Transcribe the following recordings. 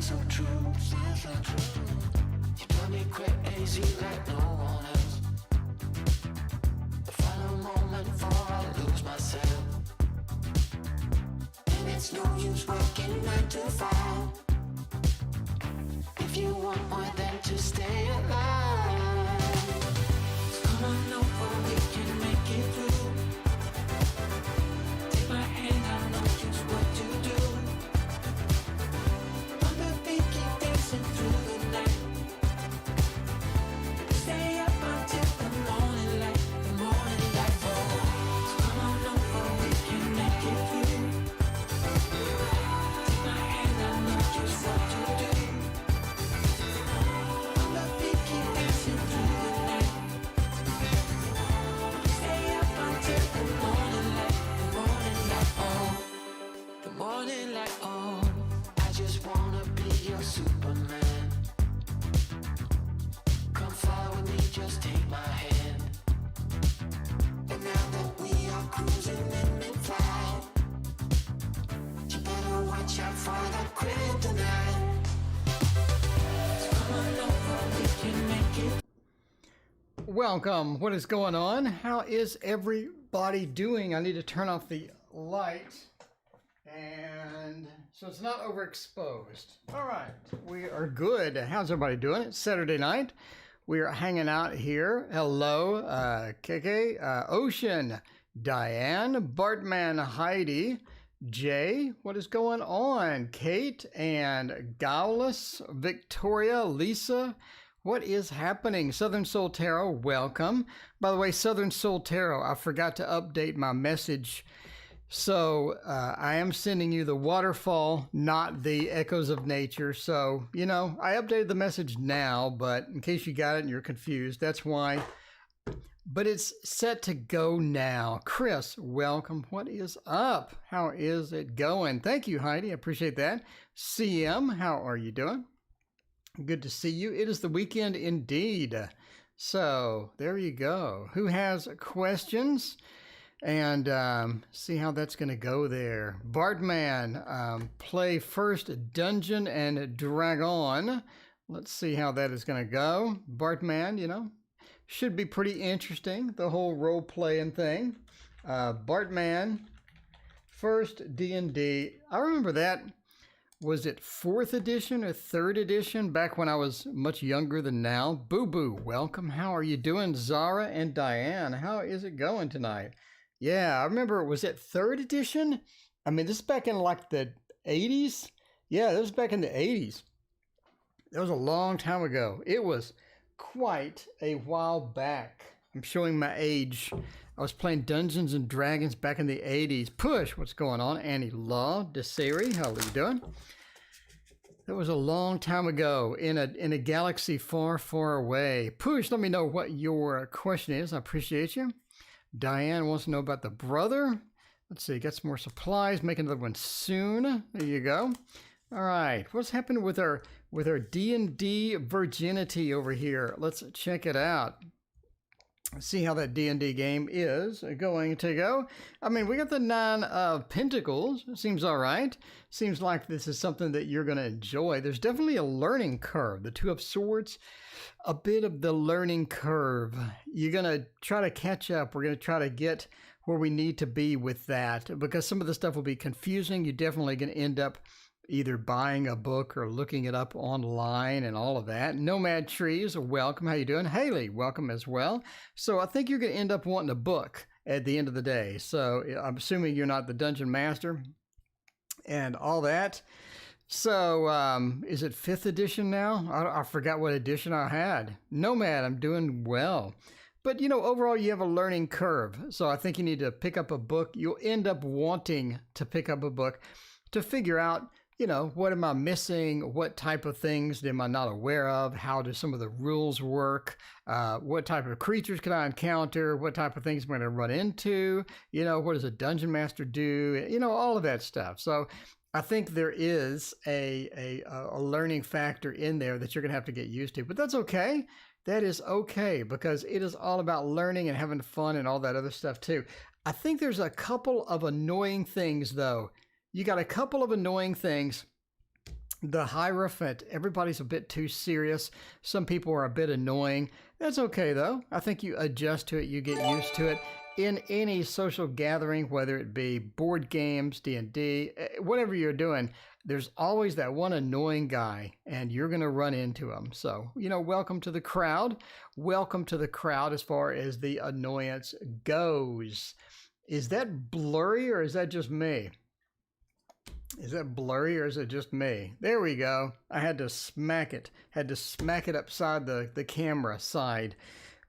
so true, so true. You drive me crazy like no one else. The final moment before I lose myself. And it's no use working 9 to 5 if you want more than to stay alive. So come on over, we can make it through. Take my hand, I know just what to do. On the beat, keep dancing through the night. Stay up until the morning light, the morning light. Oh, so come on over, we can make it through. Take my hand, I know just what to do. On the beat, keep dancing through the night. Stay up until the morning light, the morning light. Oh, the morning light. Oh, I just wanna be your Superman. Come fly with me, just take my hand. And now that we are cruising in mid-flight, you better watch out for the kryptonite. So come on over, we can make it. Welcome. What is going on? How is everybody doing? I need to turn off the light and so it's not overexposed. All right, we are good. How's everybody doing? It's Saturday night. We are hanging out here. Hello, KK, Ocean, Diane, Bartman, Heidi, Jay. What is going on? Kate and Gaulis, Victoria, Lisa. What is happening? Southern Soul Tarot, welcome. By the way, Southern Soul Tarot, I forgot to update my message. So I am sending you the waterfall, not the echoes of nature. So, you know, I updated the message now, but in case you got it and you're confused, that's why. But it's set to go now. Chris, welcome. What is up? How is it going? Thank you, Heidi. I appreciate that. CM, how are you doing? Good to see you. It is the weekend indeed. So there you go. Who has questions? And see how that's going to go there. Bartman, play first Dungeon and Dragon. Let's see how that is going to go. Bartman, you know, should be pretty interesting, the whole role-playing thing. Bartman, first D&D. I remember that. Was it 4th edition or 3rd edition back when I was much younger than now? Boo Boo, welcome. How are you doing? Zara and Diane, how is it going tonight? Yeah, I remember, was it 3rd edition? I mean, this is back in like the 80s. Yeah, this was back in the 80s. That was a long time ago. It was quite a while back. I'm showing my age. I was playing Dungeons and Dragons back in the 80s. Push, what's going on? Annie Law, Desiri, how are you doing? That was a long time ago in a galaxy far, far away. Push, let me know what your question is. I appreciate you. Diane wants to know about the brother. Let's see, got some more supplies. Make another one soon. There you go. All right, what's happened with our D&D virginity over here? Let's check it out. See how that D&D game is going to go. I mean, we got the 9 of Pentacles. Seems all right. Seems like this is something that you're going to enjoy. There's definitely a learning curve. The 2 of Swords, a bit of the learning curve. You're going to try to catch up. We're going to try to get where we need to be with that because some of the stuff will be confusing. You're definitely going to end up either buying a book or looking it up online and all of that. Nomad Trees, welcome. How you doing? Haley, welcome as well. So I think you're going to end up wanting a book at the end of the day. So I'm assuming you're not the Dungeon Master and all that. So is it 5th edition now? I forgot what edition I had. Nomad, I'm doing well. But, you know, overall, you have a learning curve. So I think you need to pick up a book. You'll end up wanting to pick up a book to figure out, you know, what am I missing? What type of things am I not aware of? How do some of the rules work? What type of creatures can I encounter? What type of things am I going to run into? You know, what does a dungeon master do? You know, all of that stuff. So I think there is a learning factor in there that you're going to have to get used to. But that's okay. That is okay because it is all about learning and having fun and all that other stuff too. I think there's a couple of annoying things though. You got a couple of annoying things The Hierophant, everybody's a bit too serious. Some people are a bit annoying. That's okay, though. I think you adjust to it, you get used to it. In any social gathering, whether it be board games, D&D, whatever you're doing, there's always that one annoying guy, and you're going to run into him. So, welcome to the crowd. Welcome to the crowd as far as the annoyance goes. Is that blurry, or is that just me? Is that blurry, or is it just me? There we go. I had to smack it. Had to smack it upside the camera side.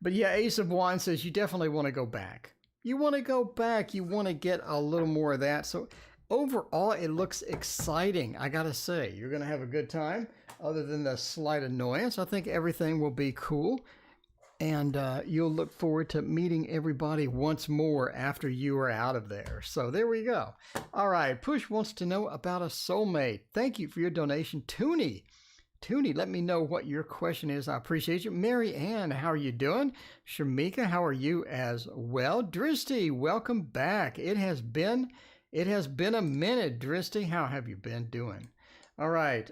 But yeah, Ace of Wands says you definitely want to go back. You want to go back. You want to get a little more of that. So overall, it looks exciting. I got to say, you're going to have a good time. Other than the slight annoyance, I think everything will be cool. And you'll look forward to meeting everybody once more after you are out of there. So there we go. All right, Push wants to know about a soulmate. Thank you for your donation, Toonie. Toonie, let me know what your question is. I appreciate you. Mary Ann, how are you doing? Shamika, how are you as well? Dristy, welcome back. It has been a minute, Dristy. How have you been doing? All right.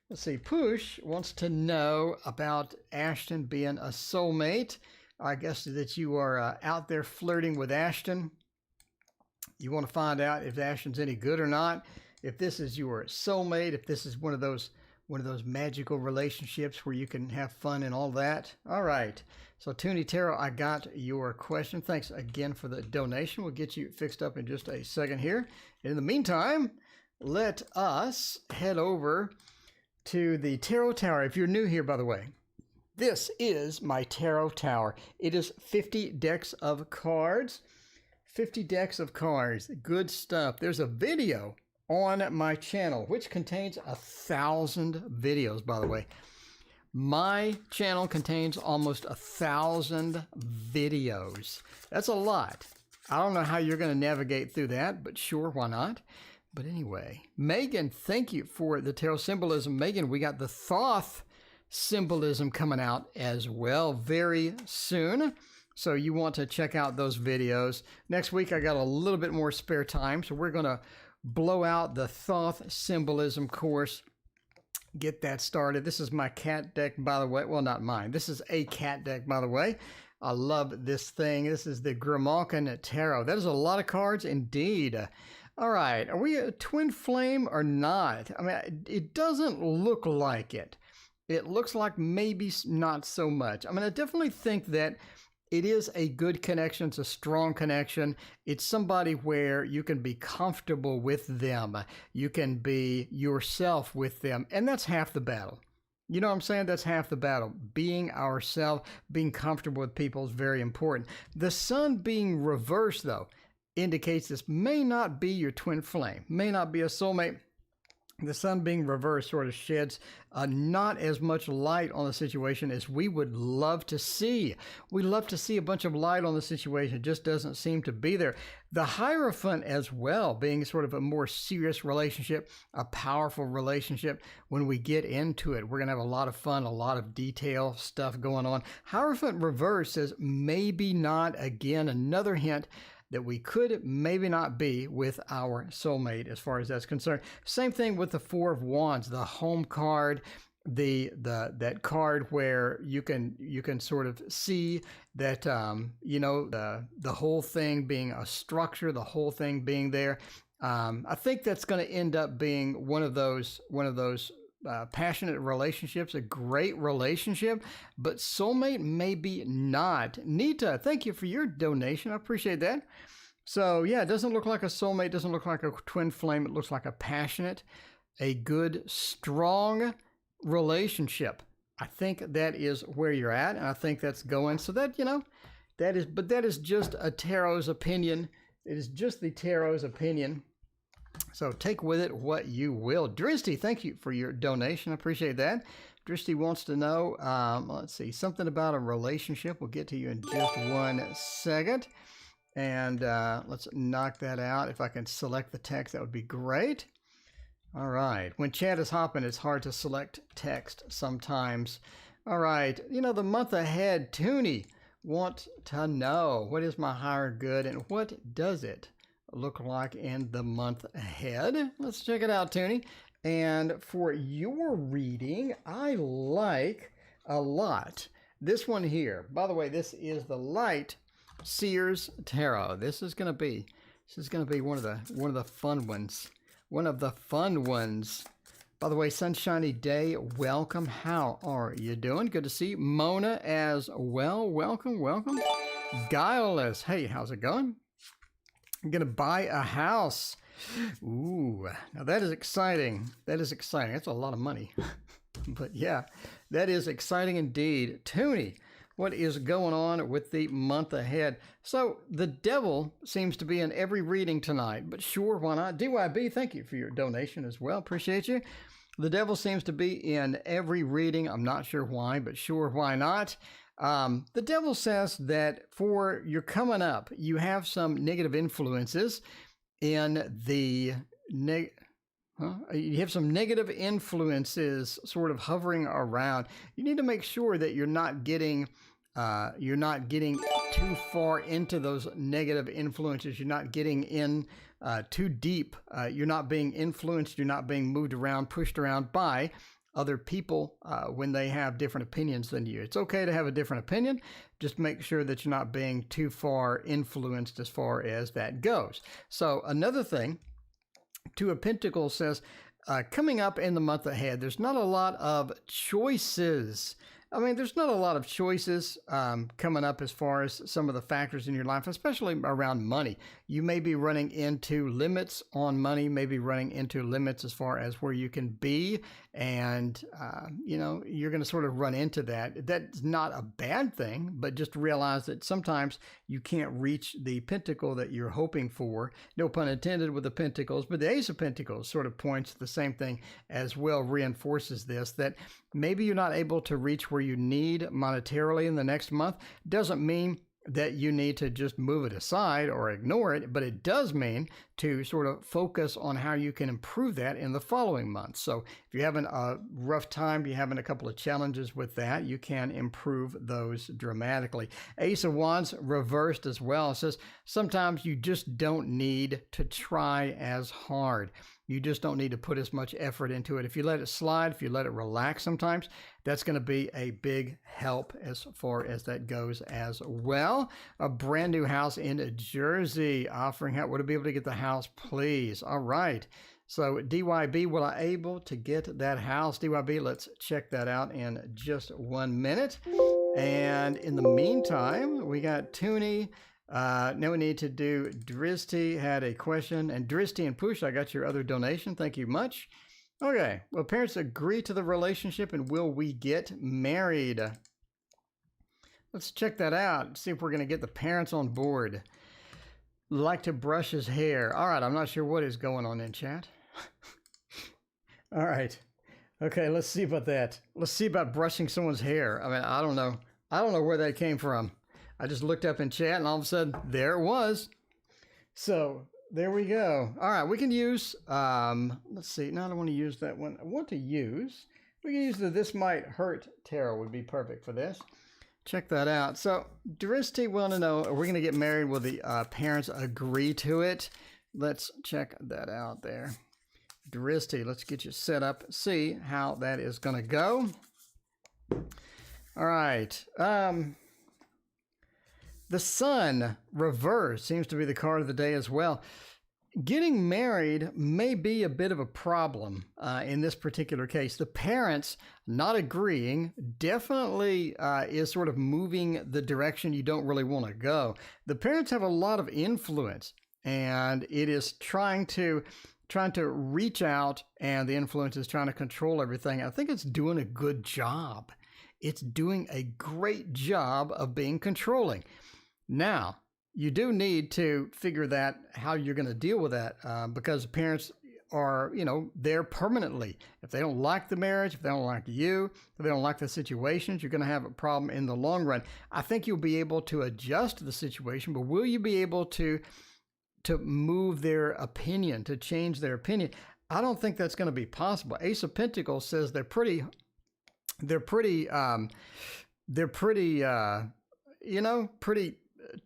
Let's see. Push wants to know about Ashton being a soulmate. I guess that you are out there flirting with Ashton. You want to find out if Ashton's any good or not. If this is your soulmate, if this is one of those magical relationships where you can have fun and all that. All right. So Toonie Tarot, I got your question. Thanks again for the donation. We'll get you fixed up in just a second here. In the meantime, let us head over to the Tarot Tower. If you're new here, by the way, this is my Tarot Tower. It is 50 decks of cards. 50 decks of cards. Good stuff. There's a video on my channel, which contains 1,000 videos, by the way. My channel contains almost 1,000 videos. That's a lot. I don't know how you're going to navigate through that, but sure, why not? But anyway, Megan, thank you for the tarot symbolism. Megan, we got the Thoth symbolism coming out as well very soon. So you want to check out those videos. Next week, I got a little bit more spare time. So we're going to blow out the Thoth symbolism course. Get that started. This is my cat deck, by the way. Well, not mine. This is a cat deck, by the way. I love this thing. This is the Grimalkin Tarot. That is a lot of cards indeed. All right, are we a twin flame or not? I mean, it doesn't look like it. It looks like maybe not so much. I mean, I definitely think that it is a good connection. It's a strong connection. It's somebody where you can be comfortable with them. You can be yourself with them, and that's half the battle. You know what I'm saying? That's half the battle. Being ourselves, being comfortable with people is very important. The sun being reversed, though, indicates this may not be your twin flame, may not be a soulmate. The sun being reversed sort of sheds not as much light on the situation as we would love to see. We love to see a bunch of light on the situation. It just doesn't seem to be there. The Hierophant as well, being sort of a more serious relationship, a powerful relationship. When we get into it, we're going to have a lot of fun, a lot of detail stuff going on. Hierophant reverse says maybe not. Again, another hint that we could maybe not be with our soulmate as far as that's concerned. Same thing with the Four of Wands, the home card, that card where you can sort of see that the whole thing being a structure, the whole thing being there. I think that's going to end up being one of those passionate relationships, a great relationship, but soulmate maybe not. Nita, thank you for your donation. I appreciate that. So yeah, it doesn't look like a soulmate, doesn't look like a twin flame. It looks like a passionate, a good, strong relationship. I think that is where you're at, and I think that's going. So that, that is just a tarot's opinion. It is just the tarot's opinion. So take with it what you will. Dristy, thank you for your donation. I appreciate that. Dristy wants to know, let's see, something about a relationship. We'll get to you in just 1 second. And let's knock that out. If I can select the text, that would be great. All right. When chat is hopping, it's hard to select text sometimes. All right. The month ahead, Toonie want to know, what is my higher good and what does it look like in the month ahead? Let's check it out, Toonie. And for your reading, I like a lot this one here. By the way, this is the Light Seers Tarot. This is gonna be one of the fun ones. One of the fun ones. By the way, sunshiny day, welcome. How are you doing? Good to see you. Mona as well. Welcome, welcome. Guileless. Hey, how's it going? I'm gonna buy a house. Ooh, now that is exciting. That is exciting. That's a lot of money. But yeah, that is exciting indeed. Toonie, what is going on with the month ahead? So the devil seems to be in every reading tonight, but sure, why not? DYB, thank you for your donation as well. Appreciate you. The devil seems to be in every reading. I'm not sure why, but sure, why not? The devil says that for your coming up, you have some negative influences in the you have some negative influences sort of hovering around. You need to make sure that you're not getting too far into those negative influences. You're not getting in too deep. You're not being influenced. You're not being moved around, pushed around by other people when they have different opinions than you. It's okay to have a different opinion. Just make sure that you're not being too far influenced as far as that goes. So another thing, Two of Pentacles says, coming up in the month ahead, there's not a lot of choices. I mean, there's not a lot of choices coming up as far as some of the factors in your life, especially around money. You may be running into limits on money, maybe running into limits as far as where you can be. And, you're going to sort of run into that. That's not a bad thing, but just realize that sometimes you can't reach the pentacle that you're hoping for. No pun intended with the pentacles, but the Ace of Pentacles sort of points to the same thing as well, reinforces this, that maybe you're not able to reach where you need monetarily in the next month. Doesn't mean that you need to just move it aside or ignore it, but it does mean to sort of focus on how you can improve that in the following months. So if you're having a rough time, you're having a couple of challenges with that, you can improve those dramatically. Ace of Wands reversed as well. It says sometimes you just don't need to try as hard. You just don't need to put as much effort into it. If you let it slide, if you let it relax sometimes, that's going to be a big help as far as that goes as well. A brand new house in Jersey offering help. Would I be able to get the house, please? All right. So DYB, will I able to get that house? DYB, let's check that out in just 1 minute. And in the meantime, we got Toonie. Now we need to do Dristy had a question, and Dristy and Push, I got your other donation. Thank you much. Okay, well, parents agree to the relationship, and will we get married? Let's check that out. See if we're going to get the parents on board. Like to brush his hair. All right, I'm not sure what is going on in chat. All right. Okay, let's see about that. Let's see about brushing someone's hair. I mean, I don't know. I don't know where that came from. I just looked up in chat and all of a sudden, there it was. So there we go. All right, we can use, let's see. No, I don't want to use that one. I want to use, we can use the This Might Hurt Tarot would be perfect for this. Check that out. So Dristy want to know, are we going to get married? Will the parents agree to it? Let's check that out there. Dristy, let's get you set up, see how that is going to go. All right. The Sun reverse seems to be the card of the day as well. Getting married may be a bit of a problem in this particular case. The parents not agreeing definitely is sort of moving the direction you don't really want to go. The parents have a lot of influence, and it is trying to reach out, and the influence is trying to control everything. I think it's doing a good job. It's doing a great job of being controlling. Now, you do need to figure that how you're going to deal with that because parents are, there permanently. If they don't like the marriage, if they don't like you, if they don't like the situations, you're going to have a problem in the long run. I think you'll be able to adjust the situation, but will you be able to move their opinion, to change their opinion? I don't think that's going to be possible. Ace of Pentacles says they're pretty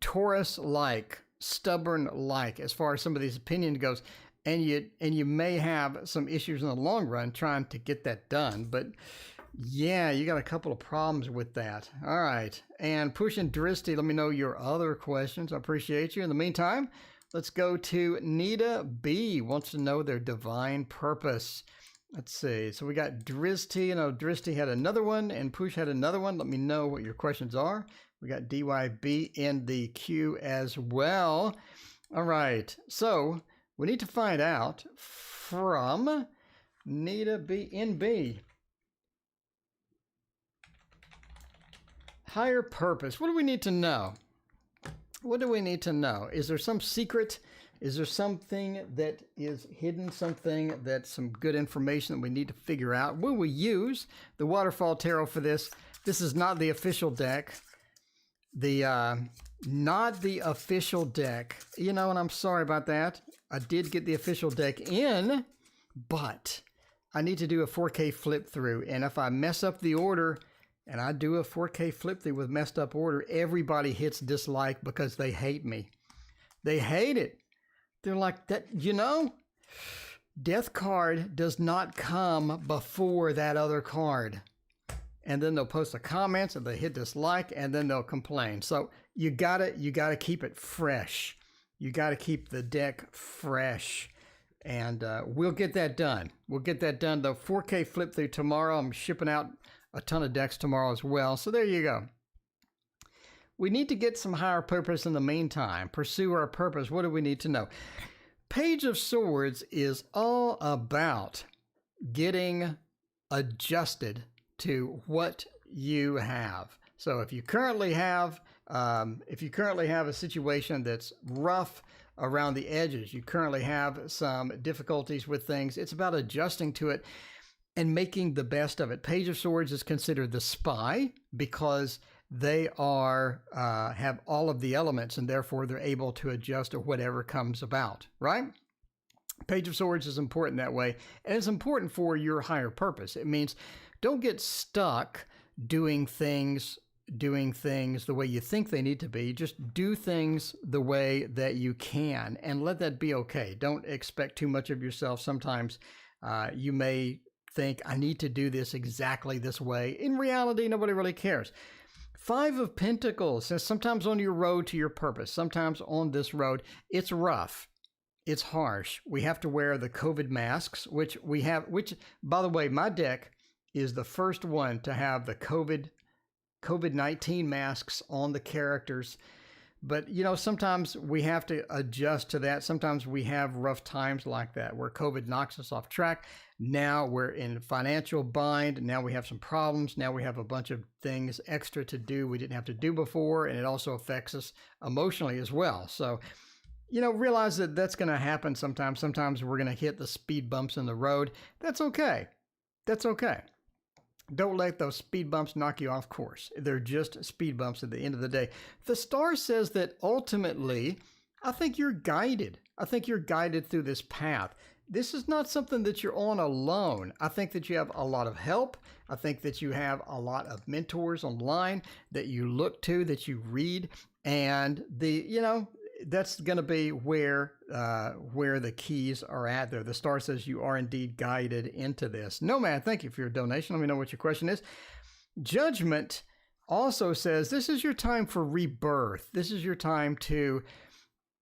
Taurus-like, stubborn-like as far as some of these opinions goes. and you may have some issues in the long run trying to get that done. But yeah, you got a couple of problems with that. All right. And pushing Dristy, let me know your other questions. I appreciate you. In the meantime, let's go to Nita B. Wants to know their divine purpose. Let's see. So we got Dristy. You know, Dristy had another one and Push had another one. Let me know what your questions are. We got DYB in the queue as well. All right. So we need to find out from Nita B in B. Higher purpose. What do we need to know? What do we need to know? Is there some secret? Is there something that is hidden? Something that's some good information that we need to figure out? Will we use the Waterfall Tarot for this? This is not the official deck. Not the official deck. You know, and I'm sorry about that. I did get the official deck in, but I need to do a 4K flip through. And if I mess up the order, and I do a 4K flip through with messed up order, everybody hits dislike because they hate me. They hate it. They're like, that, you know, death card does not come before that other card. And then they'll post the comments and they hit dislike and then they'll complain. So you gotta keep it fresh. You gotta keep the deck fresh. And we'll get that done. We'll get that done. The 4K flip through tomorrow. I'm shipping out a ton of decks tomorrow as well. So there you go. We need to get some higher purpose in the meantime. Pursue our purpose. What do we need to know? Page of Swords is all about getting adjusted to what you have. So if you currently have a situation that's rough around the edges, you currently have some difficulties with things, it's about adjusting to it and making the best of it. Page of Swords is considered the spy because they are have all of the elements and therefore they're able to adjust to whatever comes about, right? Page of Swords is important that way, and it's important for your higher purpose. It means don't get stuck doing things the way you think they need to be. Just do things the way that you can and let that be okay. Don't expect too much of yourself. Sometimes you may think, I need to do this exactly this way. In reality, nobody really cares. 5 of Pentacles says sometimes on your road to your purpose, sometimes on this road, it's rough. It's harsh. We have to wear the COVID masks, which by the way, my deck is the first one to have the COVID-19 masks on the characters. But, you know, sometimes we have to adjust to that. Sometimes we have rough times like that where COVID knocks us off track. Now we're in financial bind. Now we have some problems. Now we have a bunch of things extra to do we didn't have to do before. And it also affects us emotionally as well. So, you know, realize that that's going to happen sometimes. Sometimes we're going to hit the speed bumps in the road. That's okay. That's okay. Don't let those speed bumps knock you off course. They're just speed bumps at the end of the day. The star says that ultimately, I think you're guided. I think you're guided through this path. This is not something that you're on alone. I think that you have a lot of help. I think that you have a lot of mentors online that you look to, that you read, and that's going to be where the keys are at there. The star says you are indeed guided into this. Nomad, thank you for your donation. Let me know what your question is. Judgment also says this is your time for rebirth. This is your time to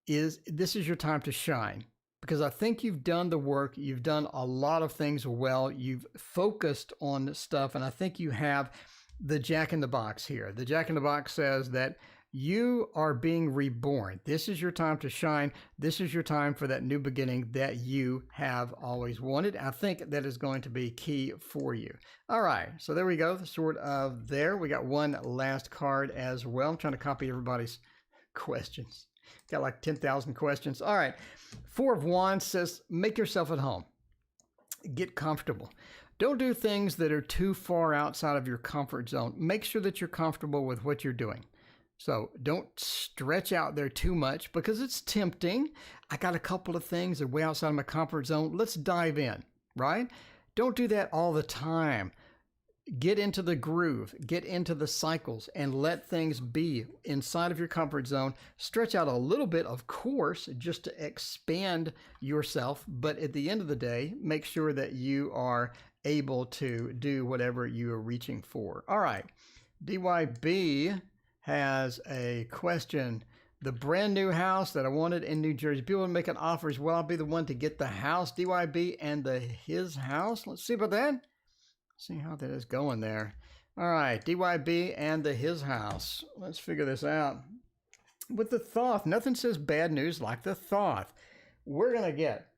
shine, because I think you've done the work. You've done a lot of things well. You've focused on stuff, and I think you have the Jack in the Box here. The Jack in the Box says that you are being reborn. This is your time to shine. This is your time for that new beginning that you have always wanted. I think that is going to be key for you. All right, so there we go. Sort of there. We got one last card as well. I'm trying to copy everybody's questions. Got like 10,000 questions. All right, 4 of Wands says, make yourself at home. Get comfortable. Don't do things that are too far outside of your comfort zone. Make sure that you're comfortable with what you're doing. So don't stretch out there too much because it's tempting. I got a couple of things that are way outside of my comfort zone. Let's dive in, right? Don't do that all the time. get into the groove, get into the cycles, and let things be inside of your comfort zone. Stretch out a little bit, of course, just to expand yourself. But at the end of the day, make sure that you are able to do whatever you are reaching for. All right. DYB has a question. The brand new house that I wanted in New Jersey. People make an offer as well. I'll be the one to get the house. DYB and his house. Let's see about that. See how that is going there. All right, DYB and his house. Let's figure this out. With the Thoth, nothing says bad news like the Thoth. We're going to get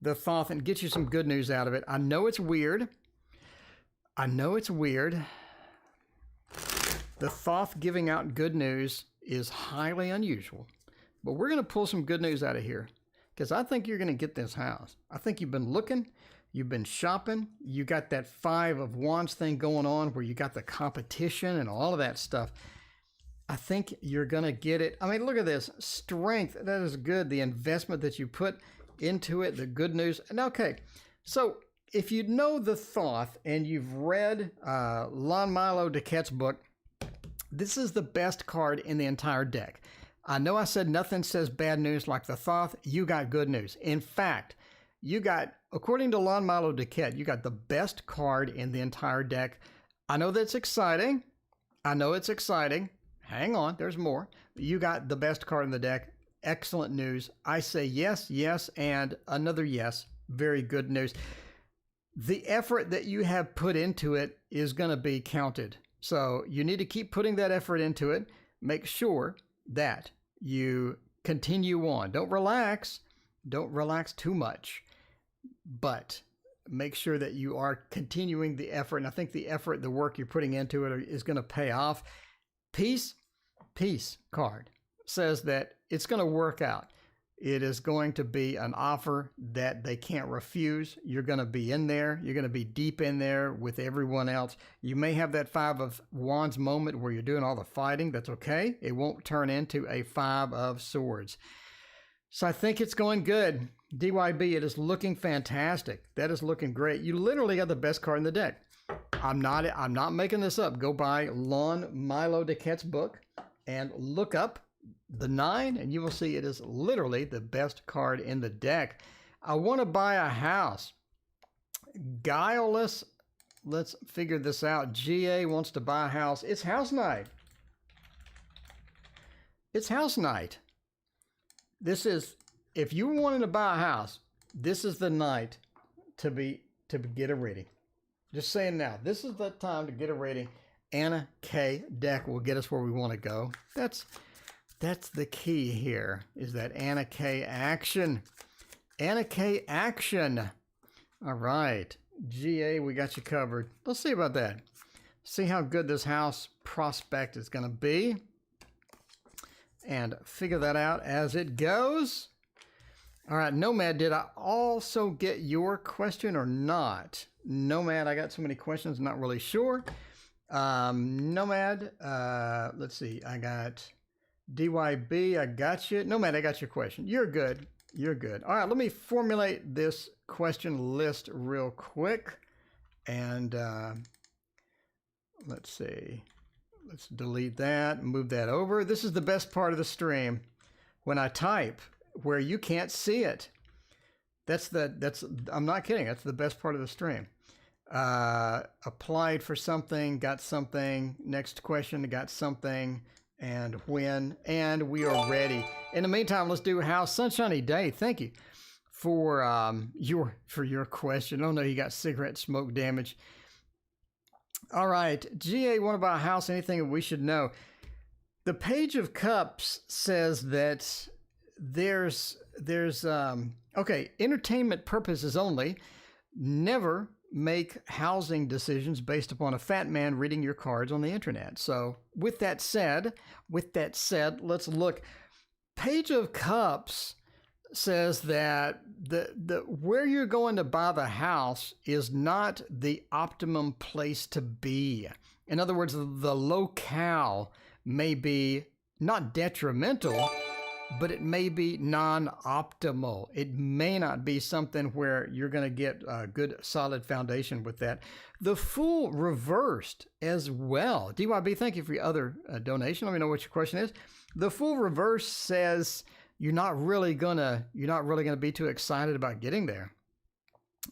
the Thoth and get you some good news out of it. I know it's weird. I know it's weird. The Thoth giving out good news is highly unusual. But we're going to pull some good news out of here because I think you're going to get this house. I think you've been looking. You've been shopping. You got that 5 of Wands thing going on where you got the competition and all of that stuff. I think you're going to get it. I mean, look at this. Strength. That is good. The investment that you put into it, the good news. And okay, so if you know the Thoth and you've read Lon Milo DeQuette's book, this is the best card in the entire deck. I know I said nothing says bad news like the Thoth. You got good news. In fact, you got, according to Lon Milo DeQuette, you got the best card in the entire deck. I know that's exciting. I know it's exciting. Hang on, there's more. You got the best card in the deck. Excellent news. I say yes, yes, and another yes. Very good news. The effort that you have put into it is going to be counted. So you need to keep putting that effort into it. Make sure that you continue on. Don't relax. Don't relax too much. But make sure that you are continuing the effort. And I think the effort, the work you're putting into it is going to pay off. Peace card says that it's going to work out. It is going to be an offer that they can't refuse. You're going to be in there. You're going to be deep in there with everyone else. You may have that 5 of Wands moment where you're doing all the fighting. That's okay. It won't turn into a 5 of Swords. So I think it's going good. DYB, it is looking fantastic. That is looking great. You literally got the best card in the deck. I'm not making this up. Go buy Lon Milo DeQuette's book and look up the 9, and you will see it is literally the best card in the deck. I want to buy a house. Guileless. Let's figure this out. GA wants to buy a house. It's house night. It's house night. This is, if you wanted to buy a house, this is the night to get a reading. Just saying now, this is the time to get a reading. Anna K deck will get us where we want to go. That's the key here, is that Anna K action. Anna K action. All right. GA, we got you covered. Let's see about that. See how good this house prospect is going to be. And figure that out as it goes. All right, Nomad, did I also get your question or not? Nomad, I got so many questions, not really sure. Nomad, let's see, I got DYB, I got you. Nomad, I got your question. You're good. You're good. All right, let me formulate this question list real quick. And let's see. Let's delete that and move that over. This is the best part of the stream. When I type where you can't see it. I'm not kidding. That's the best part of the stream. Applied for something, got something. Next question, got something. And when, and we are ready. In the meantime, let's do House Sunshiny Day. Thank you for your question. Oh no, you got cigarette smoke damage. All right, GA, what about a house? Anything that we should know? The Page of Cups says that there's okay, entertainment purposes only. Never make housing decisions based upon a fat man reading your cards on the internet. So with that said, let's look. Page of Cups says that the where you're going to buy the house is not the optimum place to be. In other words, the locale may be not detrimental, but it may be non-optimal. It may not be something where you're going to get a good solid foundation with that. The Fool reversed as well. DYB, thank you for your other donation. Let me know what your question is. The Fool reverse says you're not really gonna be too excited about getting there.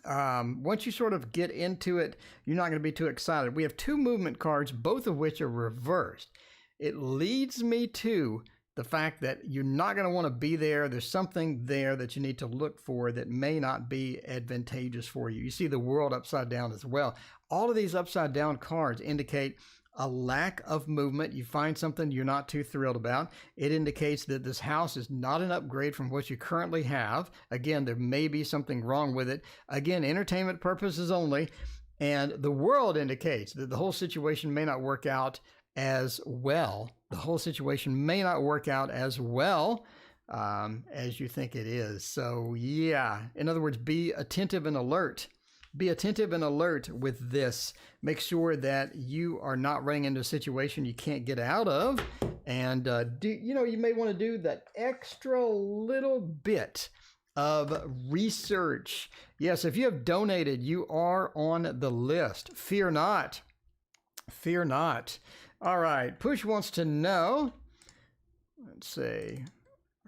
Once you sort of get into it, you're not going to be too excited. We have two movement cards, both of which are reversed. It leads me to the fact that you're not going to want to be there. There's something there that you need to look for that may not be advantageous for you. You see the World upside down as well. All of these upside down cards indicate a lack of movement. You find something you're not too thrilled about. It indicates that this house is not an upgrade from what you currently have. Again, there may be something wrong with it. Again, entertainment purposes only. And the World indicates that the whole situation may not work out as well. The whole situation may not work out as well as you think it is. So yeah, in other words, be attentive and alert. Be attentive and alert with this. Make sure that you are not running into a situation you can't get out of. And you may want to do that extra little bit of research. Yes, if you have donated, you are on the list. Fear not. Fear not. All right, Push wants to know, let's see,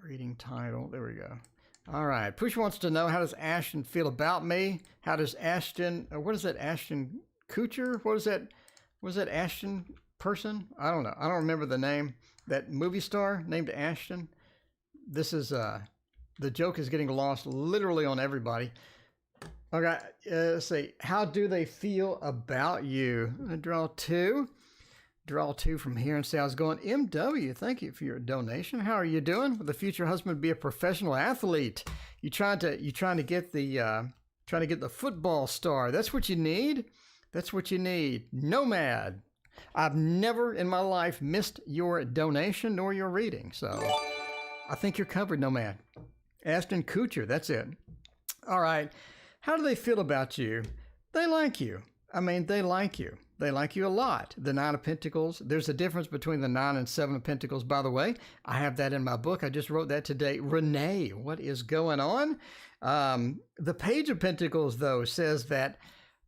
reading title, there we go. All right, Push wants to know, how does Ashton feel about me? How does Ashton, what is that, Ashton Kutcher? What is that? Was that Ashton person? I don't know. I don't remember the name. That movie star named Ashton. This is, the joke is getting lost literally on everybody. Okay, let's see. How do they feel about you? I'm going to draw two. Draw two from here and see how it's going. MW, thank you for your donation. How are you doing? Will the future husband be a professional athlete? You trying to get the football star. That's what you need. That's what you need. Nomad. I've never in my life missed your donation nor your reading. So I think you're covered, Nomad. Ashton Kutcher, that's it. All right. How do they feel about you? They like you. I mean, they like you. They like you a lot. The Nine of Pentacles. There's a difference between the 9 and 7 of Pentacles, by the way. I have that in my book. I just wrote that today. Renee, what is going on? The Page of Pentacles, though, says that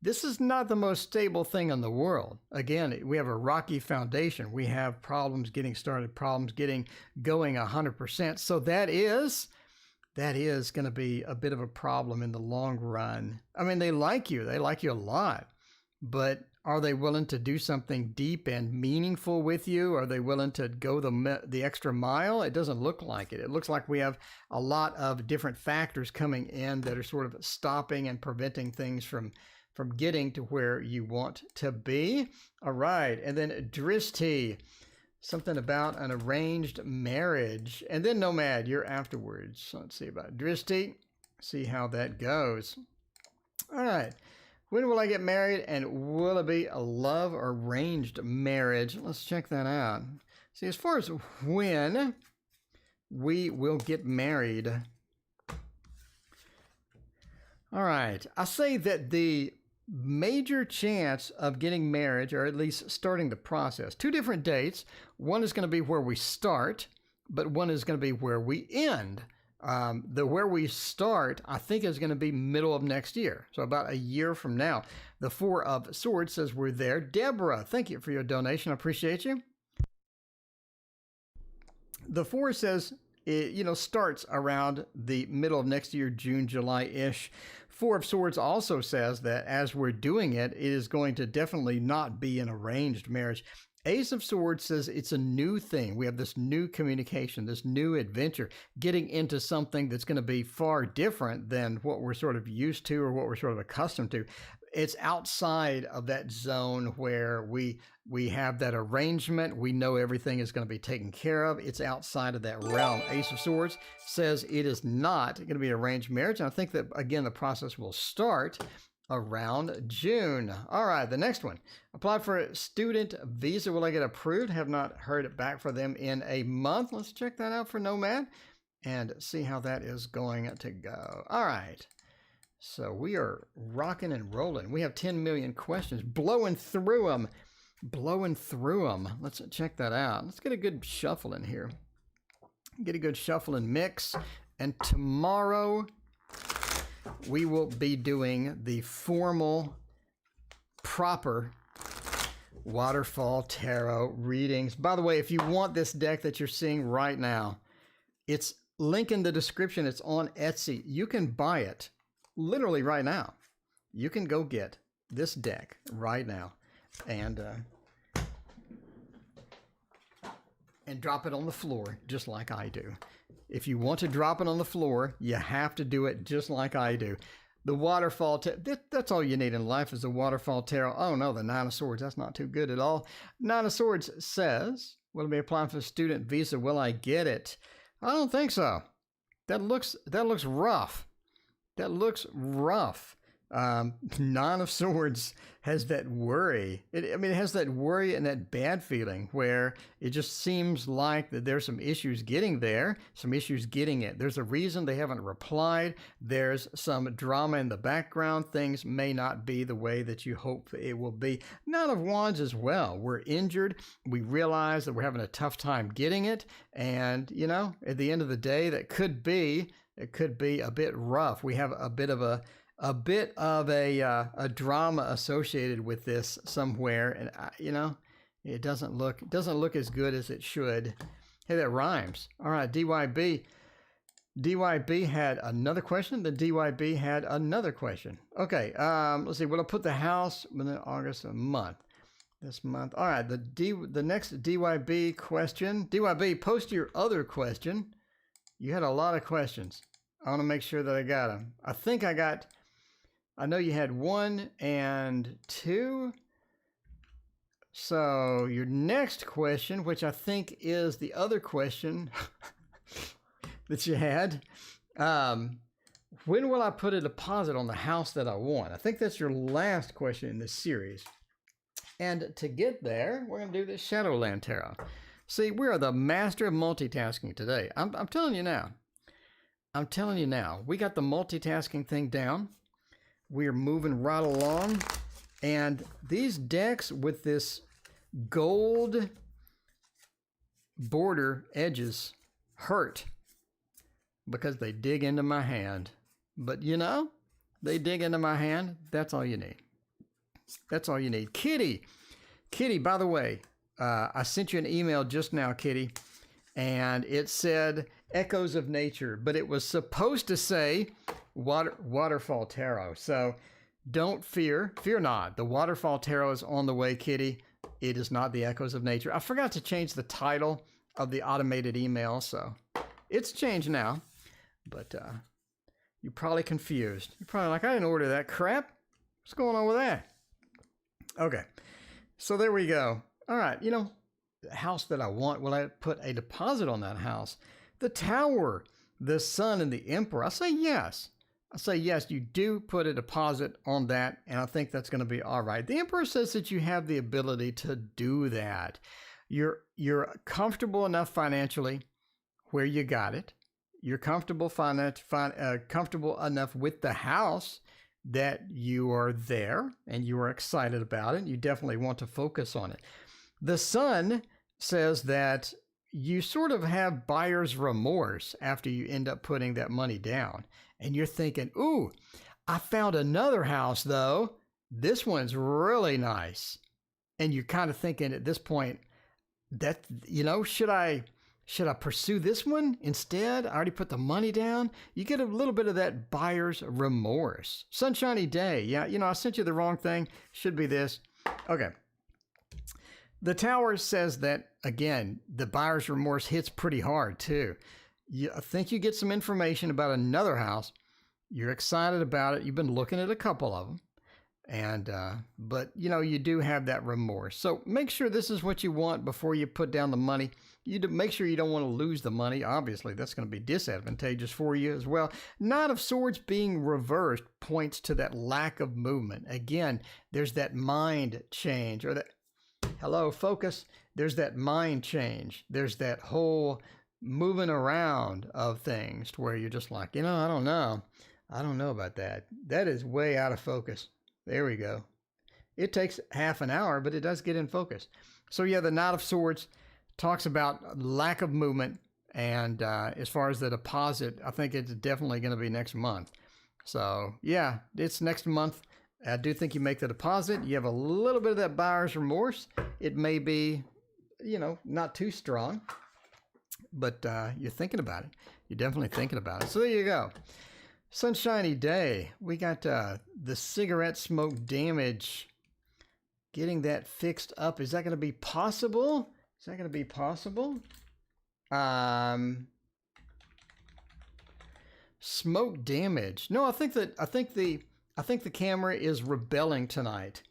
this is not the most stable thing in the world. Again, we have a rocky foundation. We have problems getting started, problems getting going 100%. So that is going to be a bit of a problem in the long run. I mean, they like you a lot, but are they willing to do something deep and meaningful with you? Are they willing to go the extra mile? It doesn't look like it. It looks like we have a lot of different factors coming in that are sort of stopping and preventing things from getting to where you want to be. All right. And then Dristi, something about an arranged marriage. And then Nomad, you're afterwards. So let's see about Dristi. See how that goes. All right. When will I get married, and will it be a love or arranged marriage? Let's check that out. See, as far as when we will get married. All right. I say that the major chance of getting marriage, or at least starting the process, two different dates. One is going to be where we start, but one is going to be where we end. The where we start, I think, is going to be middle of next year. So about a year from now. The Four of Swords says we're there. Deborah, thank you for your donation. I appreciate you. The Four says, starts around the middle of next year, June, July-ish. Four of Swords also says that as we're doing it, it is going to definitely not be an arranged marriage. Ace of Swords says it's a new thing. We have this new communication, this new adventure, getting into something that's going to be far different than what we're sort of used to or what we're sort of accustomed to. It's outside of that zone where we have that arrangement. We know everything is going to be taken care of. It's outside of that realm. Ace of Swords says it is not going to be arranged marriage. And I think that, again, the process will start around June. All right, the next one. Apply for a student visa. Will I get approved? Have not heard it back for them in a month. Let's check that out for Nomad and see how that is going to go. All right. So we are rocking and rolling. We have 10 million questions, blowing through them. Blowing through them. Let's check that out. Let's get a good shuffle in here. get a good shuffle and mix. And tomorrow we will be doing the formal, proper Waterfall Tarot readings. By the way, if you want this deck that you're seeing right now, it's link in the description. It's on Etsy. You can buy it literally right now. You can go get this deck right now and drop it on the floor just like I do. If you want to drop it on the floor, you have to do it just like I do. The Waterfall, that's all you need in life is a Waterfall Tarot. Oh no, the Nine of Swords, that's not too good at all. Nine of Swords says, will I be applying for a student visa? Will I get it? I don't think so. That looks rough. That looks rough. Nine of Swords has that worry. It has that worry and that bad feeling where it just seems like that there's some issues getting there, some issues getting it. There's a reason they haven't replied. There's some drama in the background. Things may not be the way that you hope it will be. Nine of Wands as well. We're injured. We realize that we're having a tough time getting it. And, at the end of the day, it could be a bit rough. We have a bit of a drama associated with this somewhere, and it doesn't look as good as it should. Hey, that rhymes. All right, DYB had another question. The DYB had another question. Okay, let's see. Will I put the house within August a month? This month. All right, the next DYB question. DYB, post your other question. You had a lot of questions. I want to make sure that I got them. I know you had 1 and 2. So your next question, which I think is the other question that you had, when will I put a deposit on the house that I want? I think that's your last question in this series. And to get there, we're going to do the Shadowland Tarot. See, we are the master of multitasking today. I'm telling you now. We got the multitasking thing down. We're moving right along. And these decks with this gold border edges hurt because they dig into my hand. But they dig into my hand. That's all you need. That's all you need. Kitty, by the way, I sent you an email just now, Kitty, and it said Echoes of Nature, but it was supposed to say Waterfall Tarot. So don't fear not. The Waterfall Tarot is on the way, Kitty. It is not the Echoes of Nature. I forgot to change the title of the automated email, so it's changed now. But you're probably confused. You're probably like, I didn't order that crap. What's going on with that? Okay, so there we go. All right, the house that I want, will I put a deposit on that house? The Tower, the Sun, and the Emperor. I say yes. You do put a deposit on that, and I think that's going to be all right. The Emperor says that you have the ability to do that. You're comfortable enough financially where you got it. You're comfortable comfortable enough with the house that you are there and you are excited about it. You definitely want to focus on it. The Sun says that you sort of have buyer's remorse after you end up putting that money down. And you're thinking, ooh, I found another house though. This one's really nice. And you're kind of thinking at this point that, should I pursue this one instead? I already put the money down. You get a little bit of that buyer's remorse. Sunshiny day. Yeah, I sent you the wrong thing. Should be this. Okay. The Tower says that, again, the buyer's remorse hits pretty hard too. I think you get some information about another house. You're excited about it. You've been looking at a couple of them. And, but you do have that remorse. So make sure this is what you want before you put down the money. You make sure you don't want to lose the money. Obviously, that's going to be disadvantageous for you as well. Knight of Swords being reversed points to that lack of movement. Again, there's that mind change or that, hello, focus. There's that mind change. There's that whole moving around of things to where you're just like, I don't know. I don't know about that. That is way out of focus. There we go. It takes half an hour, but it does get in focus. So yeah, the Knight of Swords talks about lack of movement And as far as the deposit, I think it's definitely going to be next month. So yeah, it's next month. I do think you make the deposit. You have a little bit of that buyer's remorse. It may be, you know, not too strong, but you're thinking about it. You're definitely thinking about it. So there you go. Sunshiny day. We got the cigarette smoke damage. Getting that fixed up. Is that going to be possible? Is that going to be possible? Smoke damage. No, I think the camera is rebelling tonight.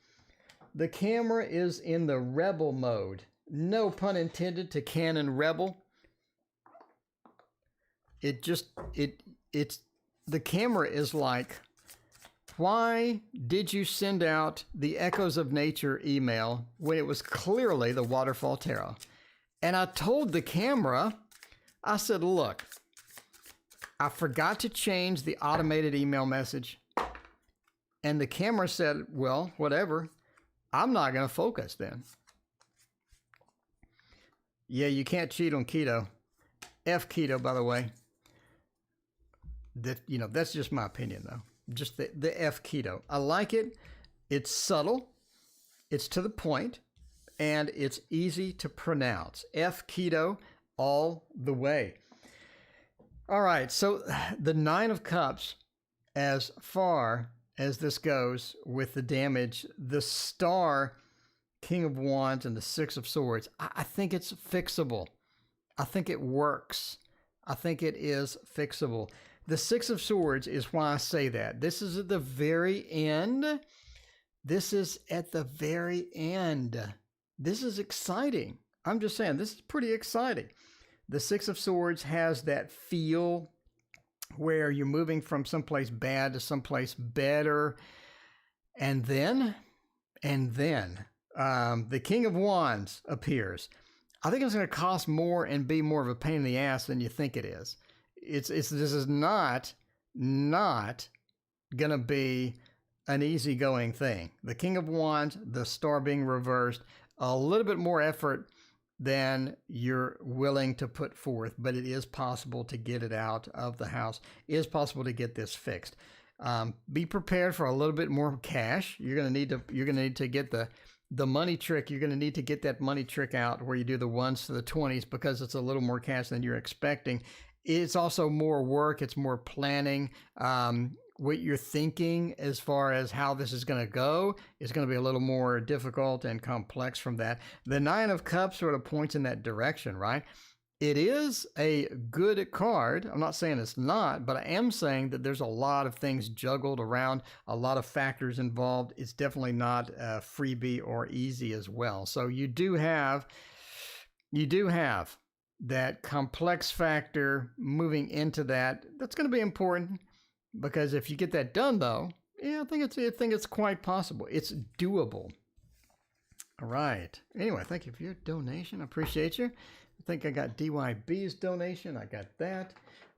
The camera is in the rebel mode. No pun intended to Canon Rebel. The camera is like, why did you send out the Echoes of Nature email when it was clearly the Waterfall Tarot? And I told the camera, I said, look, I forgot to change the automated email message. And the camera said, well, whatever. I'm not going to focus then. Yeah, you can't cheat on keto. F keto, by the way. That, you know, that's just my opinion, though. Just the F keto. I like it. It's subtle. It's to the point. And it's easy to pronounce. F keto all the way. All right. So the Nine of Cups, as far as this goes with the damage, the Star, King of Wands, and the Six of Swords, I think it's fixable. I think it works. I think it is fixable. The Six of Swords is why I say that. This is at the very end. This is at the very end. This is exciting. I'm just saying, this is pretty exciting. The Six of Swords has that feel where you're moving from someplace bad to someplace better. And then the King of Wands appears. I think it's going to cost more and be more of a pain in the ass than you think it is. This is not going to be an easygoing thing. The King of Wands, the Star being reversed, a little bit more effort than you're willing to put forth, but it is possible to get it out of the house. It is possible to get this fixed. Be prepared for a little bit more cash. You're going to need to get the money trick. You're going to need to get that money trick out where you do the 1s to the 20s, because it's a little more cash than you're expecting. It's also more work. It's more planning. What you're thinking as far as how this is going to go is going to be a little more difficult and complex from that. The Nine of Cups sort of points in that direction, right? It is a good card. I'm not saying it's not, but I am saying that there's a lot of things juggled around, a lot of factors involved. It's definitely not a freebie or easy as well. So you do have that complex factor moving into that. That's going to be important, because if you get that done, though, yeah, I think it's quite possible. It's doable. All right. Anyway, thank you for your donation. I appreciate you. I think I got DYB's donation. I got that.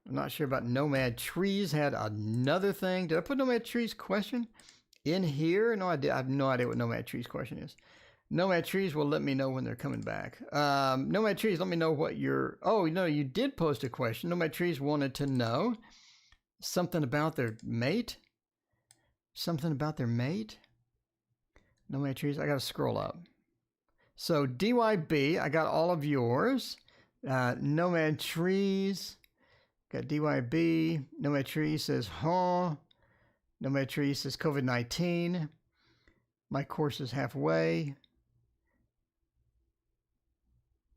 I'm not sure about Nomad Trees. Had another thing. Did I put Nomad Trees question in here? No, I did. I have no idea what Nomad Trees question is. Nomad Trees will let me know when they're coming back. Nomad Trees, let me know what your... Oh, no, you did post a question. Nomad Trees wanted to know something about their mate. Something about their mate. Nomad Trees, I got to scroll up. So DYB, I got all of yours. Nomad Trees, got DYB. Nomad Trees says, huh. Nomad Trees says COVID-19. My course is halfway.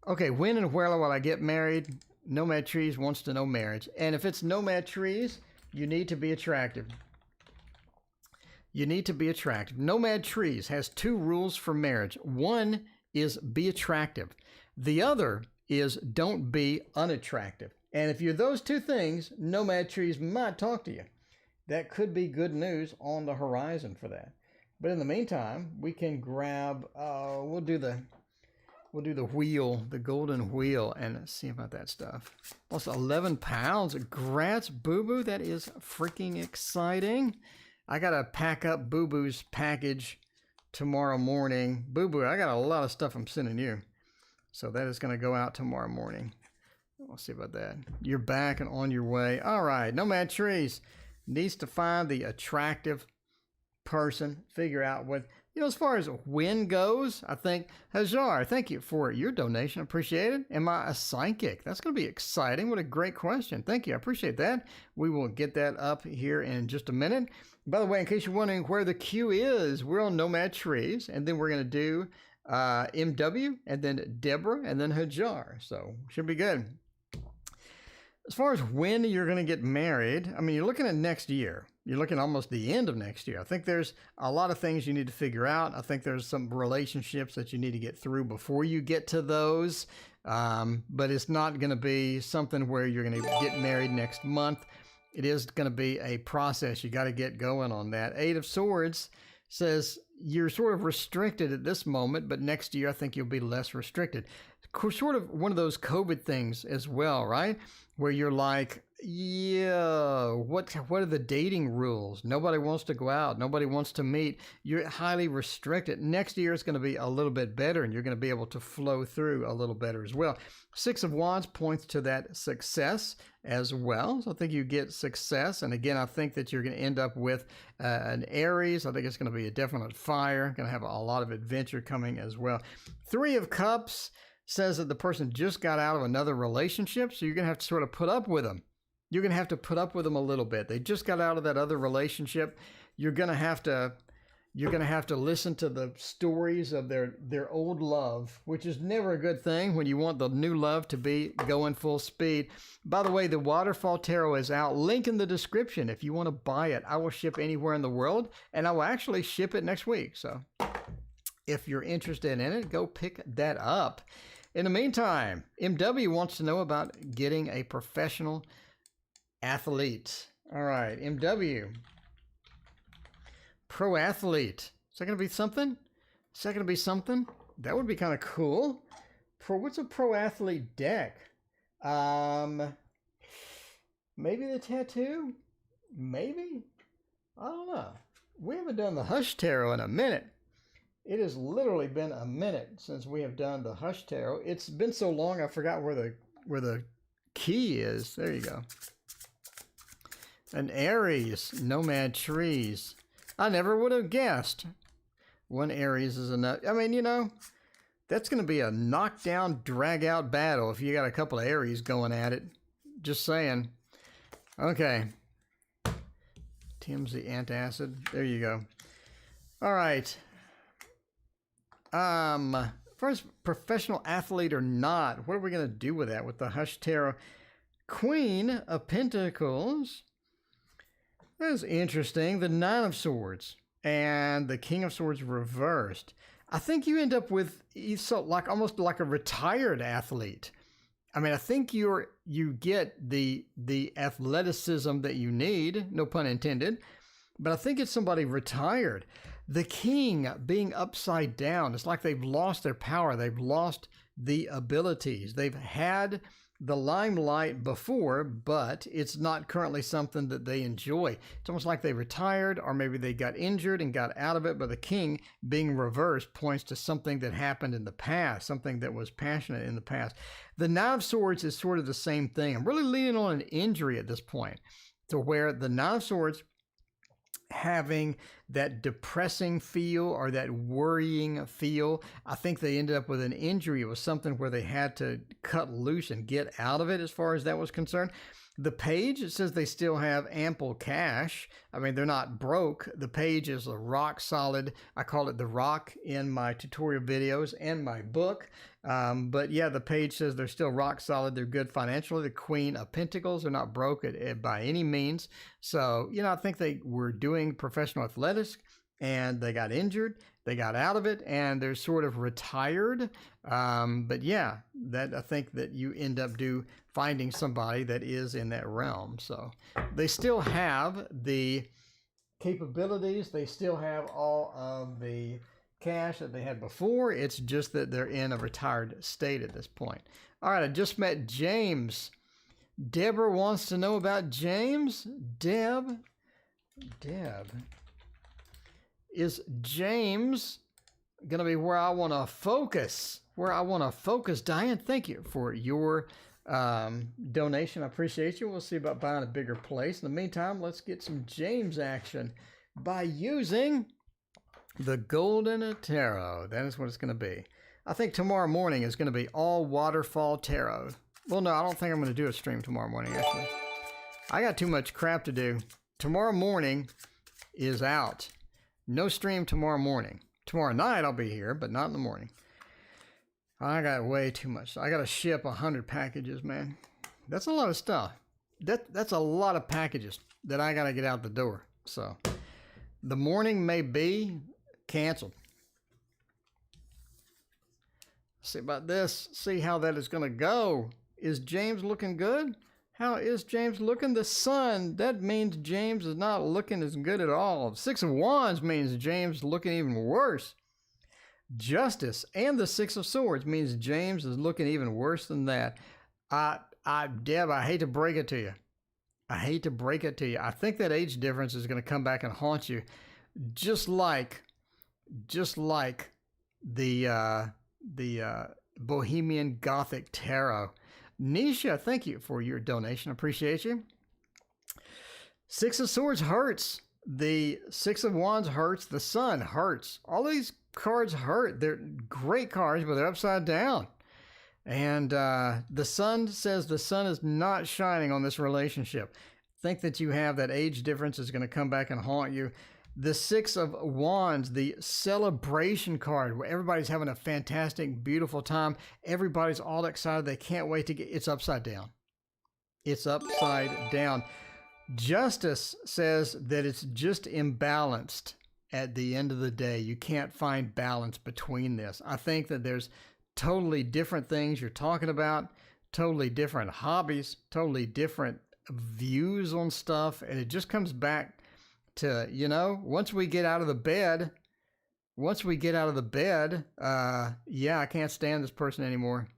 Okay, when and where will I get married? Nomad Trees wants to know marriage. And if it's Nomad Trees, you need to be attractive. You need to be attractive. Nomad Trees has 2 rules for marriage. One is be attractive. The other is don't be unattractive. And if you're those 2 things, Nomad Trees might talk to you. That could be good news on the horizon for that. But in the meantime, we can grab, we'll do the wheel, the golden wheel, and see about that stuff. Also, 11 pounds. Congrats, Boo Boo. That is freaking exciting. I got to pack up Boo Boo's package tomorrow morning. Boo Boo, I got a lot of stuff I'm sending you. So that is going to go out tomorrow morning. We'll see about that. You're back and on your way. All right. Nomad Trees needs to find the attractive person, figure out what, as far as when goes, I think, Hajar, thank you for your donation. Appreciate it. Am I a psychic? That's going to be exciting. What a great question. Thank you. I appreciate that. We will get that up here in just a minute. By the way, in case you're wondering where the queue is, we're on Nomad Trees, and then we're going to do MW, and then Deborah, and then Hajar. So should be good. As far as when you're going to get married, I mean, you're looking at next year. You're looking almost the end of next year. I think there's a lot of things you need to figure out. I think there's some relationships that you need to get through before you get to those. But it's not going to be something where you're going to get married next month. It is going to be a process. You got to get going on that. 8 of Swords says you're sort of restricted at this moment, but next year I think you'll be less restricted. Sort of one of those COVID things as well, right? Where you're like, yeah, what are the dating rules? Nobody wants to go out. Nobody wants to meet. You're highly restricted. Next year is going to be a little bit better, and you're going to be able to flow through a little better as well. 6 of Wands points to that success as well. So I think you get success. And again, I think that you're going to end up with an Aries. I think it's going to be a definite fire. Going to have a lot of adventure coming as well. 3 of Cups says that the person just got out of another relationship, so you're going to have to sort of put up with them. You're going to have to put up with them a little bit. They just got out of that other relationship. You're going to have to listen to the stories of their old love, which is never a good thing when you want the new love to be going full speed. By the way, the Waterfall Tarot is out. Link in the description if you want to buy it. I will ship anywhere in the world, and I will actually ship it next week. So if you're interested in it, go pick that up. In the meantime, MW wants to know about getting a professional athlete. All right, MW. Pro athlete. Is that going to be something? Is that going to be something? That would be kind of cool. What's a pro athlete deck? Maybe the tattoo? Maybe? I don't know. We haven't done the Hush Tarot in a minute. It has literally been a minute since we have done the Hush Tarot. It's been so long I forgot where the key is. There you go. An Aries, Nomad Trees. I never would have guessed. One Aries is enough. I mean, that's going to be a knockdown, drag-out battle if you got a couple of Aries going at it. Just saying. Okay. Tim's the antacid. There you go. All right. First, professional athlete or not, what are we going to do with that with the Hush Tarot? Queen of Pentacles. That is interesting. The 9 of Swords and the King of Swords reversed. I think you end up with almost like a retired athlete. I mean, I think you get the athleticism that you need, no pun intended, but I think it's somebody retired. The king being upside down, it's like they've lost their power. They've lost the abilities. They've had the limelight before, but it's not currently something that they enjoy. It's almost like they retired, or maybe they got injured and got out of it, but the king being reversed points to something that happened in the past, something that was passionate in the past. The 9 of Swords is sort of the same thing. I'm really leaning on an injury at this point, to where the 9 of Swords having that depressing feel or that worrying feel. I think they ended up with an injury. It was something where they had to cut loose and get out of it as far as that was concerned. The Page, it says they still have ample cash. I mean, they're not broke. The Page is a rock solid. I call it the rock in my tutorial videos and my book. But yeah, the Page says they're still rock solid. They're good financially. The Queen of Pentacles are not broke by any means. So, I think they were doing professional athletics and they got injured. They got out of it and they're sort of retired. But yeah, I think that you end up finding somebody that is in that realm. So they still have the capabilities. They still have all of the cash that they had before. It's just that they're in a retired state at this point. All right, I just met James. Deborah wants to know about James. Deb. Is James going to be where I want to focus? Diane, thank you for your donation. I appreciate you. We'll see about buying a bigger place. In the meantime, let's get some James action by using the Golden Tarot. That is what it's going to be. I think tomorrow morning is going to be all waterfall tarot. Well, no, I don't think I'm going to do a stream tomorrow morning, actually. I got too much crap to do. Tomorrow morning is out. No stream tomorrow morning. Tomorrow night I'll be here, but not in the morning. I got way too much. I got to ship 100 packages, man. That's a lot of stuff. That's a lot of packages that I got to get out the door. So the morning may be canceled. See about this. See how that is going to go. Is James looking good? How is James looking? The Sun. That means James is not looking as good at all. Six of Wands means James is looking even worse. Justice and the Six of Swords means James is looking even worse than that. Deb, I hate to break it to you. I hate to break it to you. I think that age difference is going to come back and haunt you. Just like the Bohemian Gothic Tarot. Nisha, thank you for your donation. Appreciate you. Six of Swords hurts. The Six of Wands hurts. The Sun hurts. All these cards hurt. They're great cards, but they're upside down. And the Sun says the sun is not shining on this relationship. Think that you have that age difference is going to come back and haunt you. The Six of Wands, the celebration card, where everybody's having a fantastic, beautiful time. Everybody's all excited. They can't wait to get... It's upside down. It's upside down. Justice says that it's just imbalanced at the end of the day. You can't find balance between this. I think that there's totally different things you're talking about, totally different hobbies, totally different views on stuff, and it just comes back to, you know, once we get out of the bed, yeah, I can't stand this person anymore.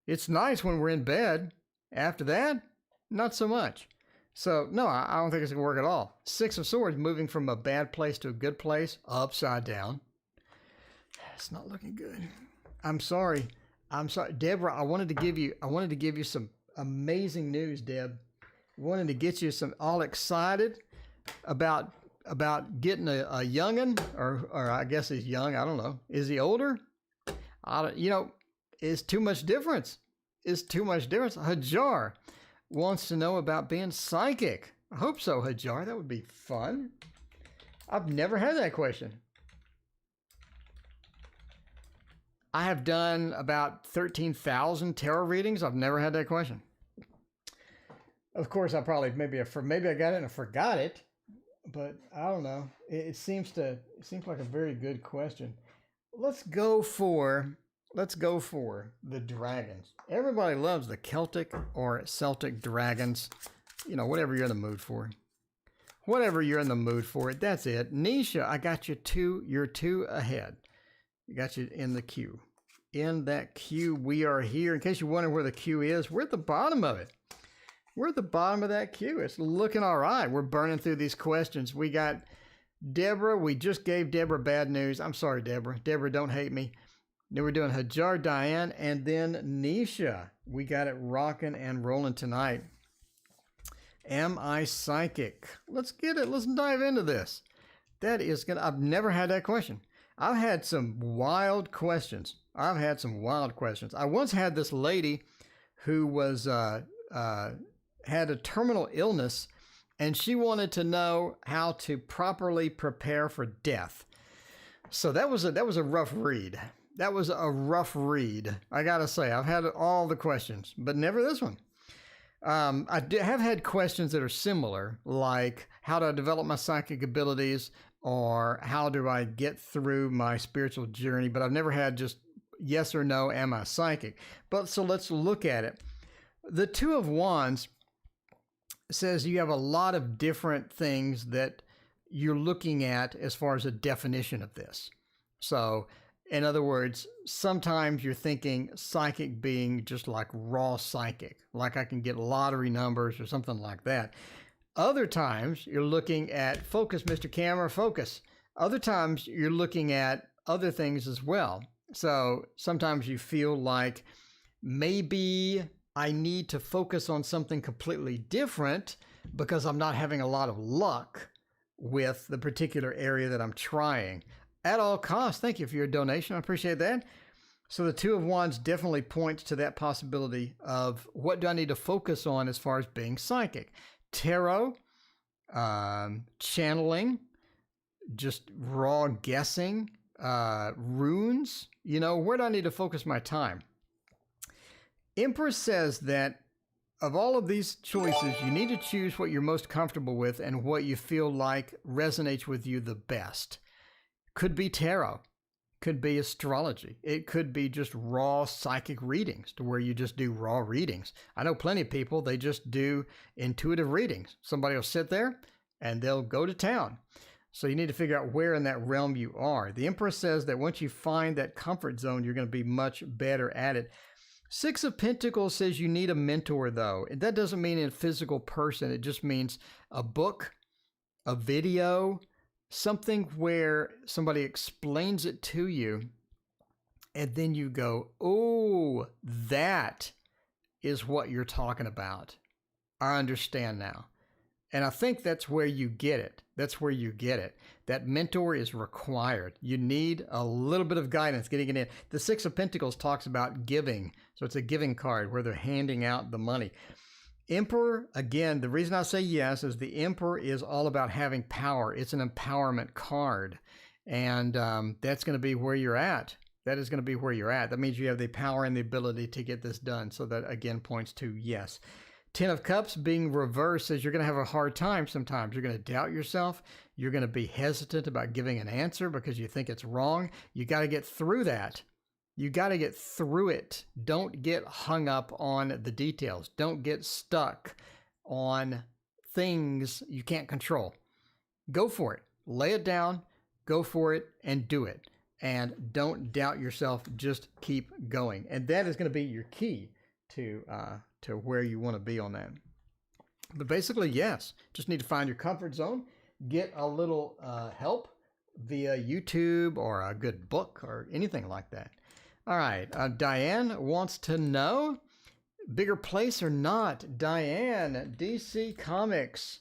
It's nice when we're in bed. After that, not so much. So, no, I don't think it's going to work at all. Six of Swords moving from a bad place to a good place, upside down. It's not looking good. I'm sorry. Deborah, I wanted to give you some amazing news, Deb. I wanted to get you some all excited about getting a youngin', or I guess he's young. I don't know. Is he older? It's too much difference. Hajar wants to know about being psychic. I hope so, Hajar. That would be fun. I've never had that question. I have done about 13,000 tarot readings. I've never had that question. Of course, I probably maybe I got it and I forgot it. But I don't know. It seems like a very good question. Let's go for the dragons. Everybody loves the Celtic or Celtic dragons. You know, whatever you're in the mood for. That's it. Nisha, I got you two. You're two ahead. I got you in the queue. In that queue, we are here. In case you wonder where the queue is, we're at the bottom of it. We're at the bottom of that queue. It's looking all right. We're burning through these questions. We got Deborah. We just gave Deborah bad news. I'm sorry, Deborah. Deborah, don't hate me. Then we're doing Hajar, Diane, and then Nisha. We got it rocking and rolling tonight. Am I psychic? Let's get it. Let's dive into this. I've never had that question. I've had some wild questions. I once had this lady who was... had a terminal illness, and she wanted to know how to properly prepare for death. So that was a rough read. I gotta say, I've had all the questions, but never this one. I have had questions that are similar, like how do I develop my psychic abilities, or how do I get through my spiritual journey, but I've never had just yes or no, am I psychic? But so let's look at it. The Two of Wands says you have a lot of different things that you're looking at as far as a definition of this. So, in other words, sometimes you're thinking psychic being just like raw psychic, like I can get lottery numbers or something like that. Other times you're looking at focus, Mr. Camera, focus. Other times you're looking at other things as well. So sometimes you feel like maybe I need to focus on something completely different because I'm not having a lot of luck with the particular area that I'm trying. At all costs, thank you for your donation. I appreciate that. So the Two of Wands definitely points to that possibility of what do I need to focus on as far as being psychic. Tarot, channeling, just raw guessing, runes, where do I need to focus my time? Empress says that of all of these choices, you need to choose what you're most comfortable with and what you feel like resonates with you the best. Could be tarot, could be astrology. It could be just raw psychic readings to where you just do raw readings. I know plenty of people, they just do intuitive readings. Somebody will sit there and they'll go to town. So you need to figure out where in that realm you are. The Empress says that once you find that comfort zone, you're going to be much better at it. Six of Pentacles says you need a mentor, though. And that doesn't mean a physical person. It just means a book, a video, something where somebody explains it to you. And then you go, oh, that is what you're talking about. I understand now. And I think that's where you get it. That's where you get it. That mentor is required. You need a little bit of guidance getting it in. The Six of Pentacles talks about giving. So it's a giving card where they're handing out the money. Emperor, again, the reason I say yes is the Emperor is all about having power. It's an empowerment card. And that's going to be where you're at. That is going to be where you're at. That means you have the power and the ability to get this done. So that, again, points to yes. Ten of Cups being reversed says you're going to have a hard time sometimes. You're going to doubt yourself. You're going to be hesitant about giving an answer because you think it's wrong. You got to get through that. You got to get through it. Don't get hung up on the details. Don't get stuck on things you can't control. Go for it. Lay it down. Go for it and do it. And don't doubt yourself. Just keep going. And that is going to be your key to where you want to be on that. But basically, yes, just need to find your comfort zone, get a little help via YouTube or a good book or anything like that. All right, Diane wants to know, bigger place or not? Diane, DC Comics.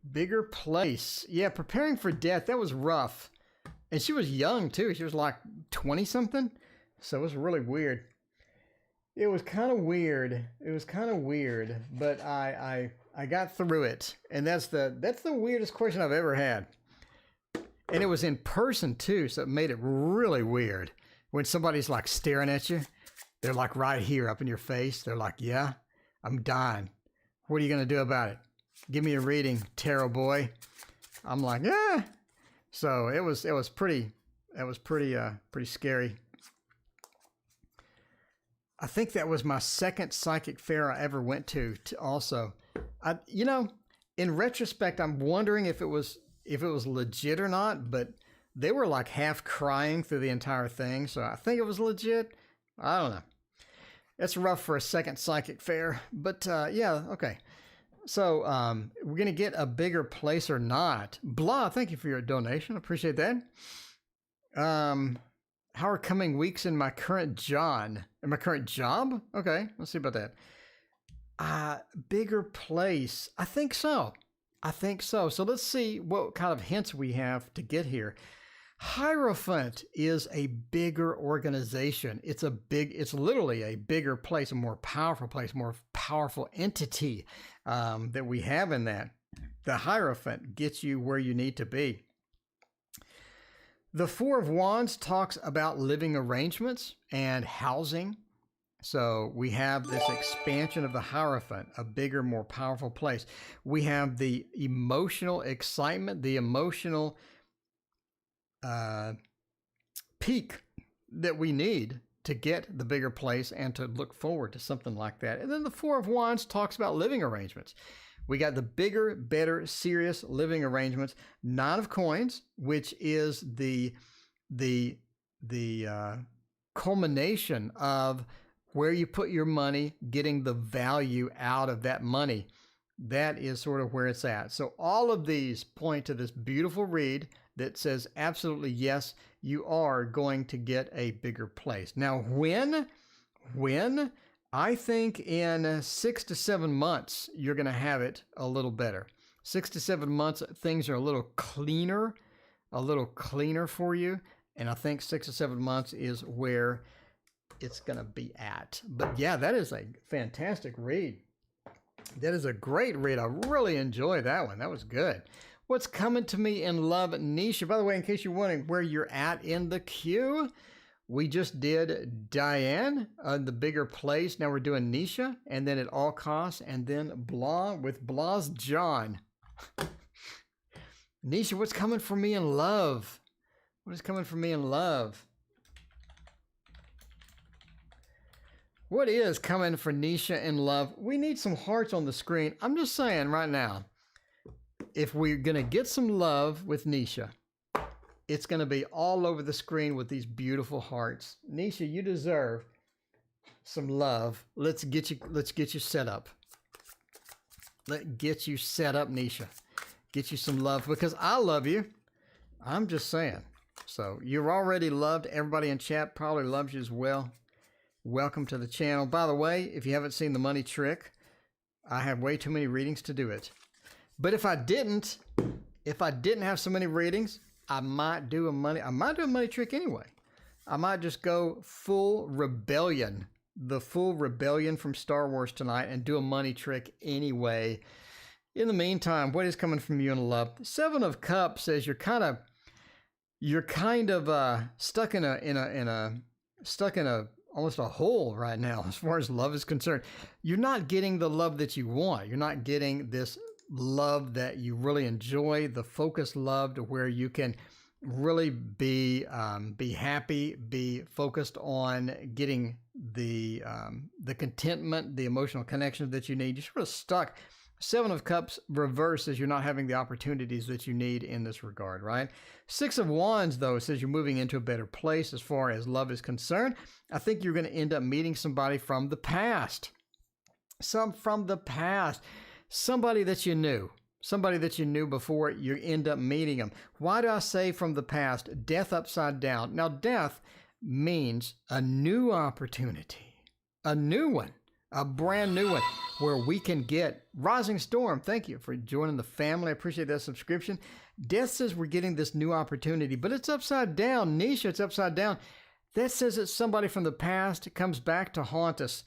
Bigger place. Yeah, preparing for death, that was rough. And she was young too. She was like 20-something. So it was really weird. It was kind of weird. But I got through it. And that's the weirdest question I've ever had. And it was in person too, so it made it really weird. When somebody's like staring at you, they're like right here up in your face. They're like, yeah, I'm dying. What are you going to do about it? Give me a reading, tarot boy. I'm like, yeah. So it was pretty scary. I think that was my second psychic fair I ever went to also. In retrospect, I'm wondering if it was legit or not, but they were like half crying through the entire thing. So I think it was legit. I don't know. It's rough for a second psychic fair, but yeah, okay. So we're going to get a bigger place or not. Blah, thank you for your donation. Appreciate that. How are coming weeks in my current job? Okay, let's see about that. Bigger place. I think so. So let's see what kind of hints we have to get here. Hierophant is a bigger organization. It's literally a bigger place, a more powerful place, more powerful entity that we have in that. The Hierophant gets you where you need to be. The Four of Wands talks about living arrangements and housing. So we have this expansion of the Hierophant, a bigger, more powerful place. We have the emotional excitement, the emotional peak that we need to get the bigger place and to look forward to something like that. And then the Four of Wands talks about living arrangements. We got the bigger, better, serious living arrangements. Nine of Coins, which is the culmination of where you put your money, getting the value out of that money. That is sort of where it's at. So all of these point to this beautiful read, that says absolutely yes, you are going to get a bigger place. Now, when? I think in 6 to 7 months, you're going to have it a little better. 6 to 7 months, things are a little cleaner for you. And I think 6 to 7 months is where it's going to be at. But yeah, that is a fantastic read. That is a great read. I really enjoyed that one. That was good. What's coming to me in love, Nisha? By the way, in case you're wondering where you're at in the queue, we just did Diane, the bigger place. Now we're doing Nisha, and then At All Costs, and then Blah with Blah's John. Nisha, what's coming for me in love? What is coming for me in love? What is coming for Nisha in love? We need some hearts on the screen. I'm just saying right now, if we're going to get some love with Nisha, it's going to be all over the screen with these beautiful hearts. Nisha, you deserve some love. Let's get you set up. Let's get you set up, Nisha. Get you some love because I love you. I'm just saying. So you're already loved. Everybody in chat probably loves you as well. Welcome to the channel. By the way, if you haven't seen the money trick, I have way too many readings to do it. But if I didn't have so many readings, I might do a money trick anyway. I might just go full rebellion, the full rebellion from Star Wars tonight, and do a money trick anyway. In the meantime, what is coming from you in love? 7 of Cups says you're kind of stuck in a almost a hole right now as far as love is concerned. You're not getting the love that you want. You're not getting this love that you really enjoy, the focused love to where you can really be happy, be focused on getting the contentment, the emotional connection that you need. You're sort of stuck. 7 of Cups reverse says you're not having the opportunities that you need in this regard, right? 6 of Wands, though, says you're moving into a better place as far as love is concerned. I think you're going to end up meeting somebody from the past. Somebody that you knew before you end up meeting them. Why do I say from the past? Death upside down. Now, death means a new opportunity, a new one. A brand new one where we can get Rising Storm. Thank you for joining the family. I appreciate that subscription. Death says we're getting this new opportunity, but it's upside down. Nisha, it's upside down. That says that somebody from the past comes back to haunt us.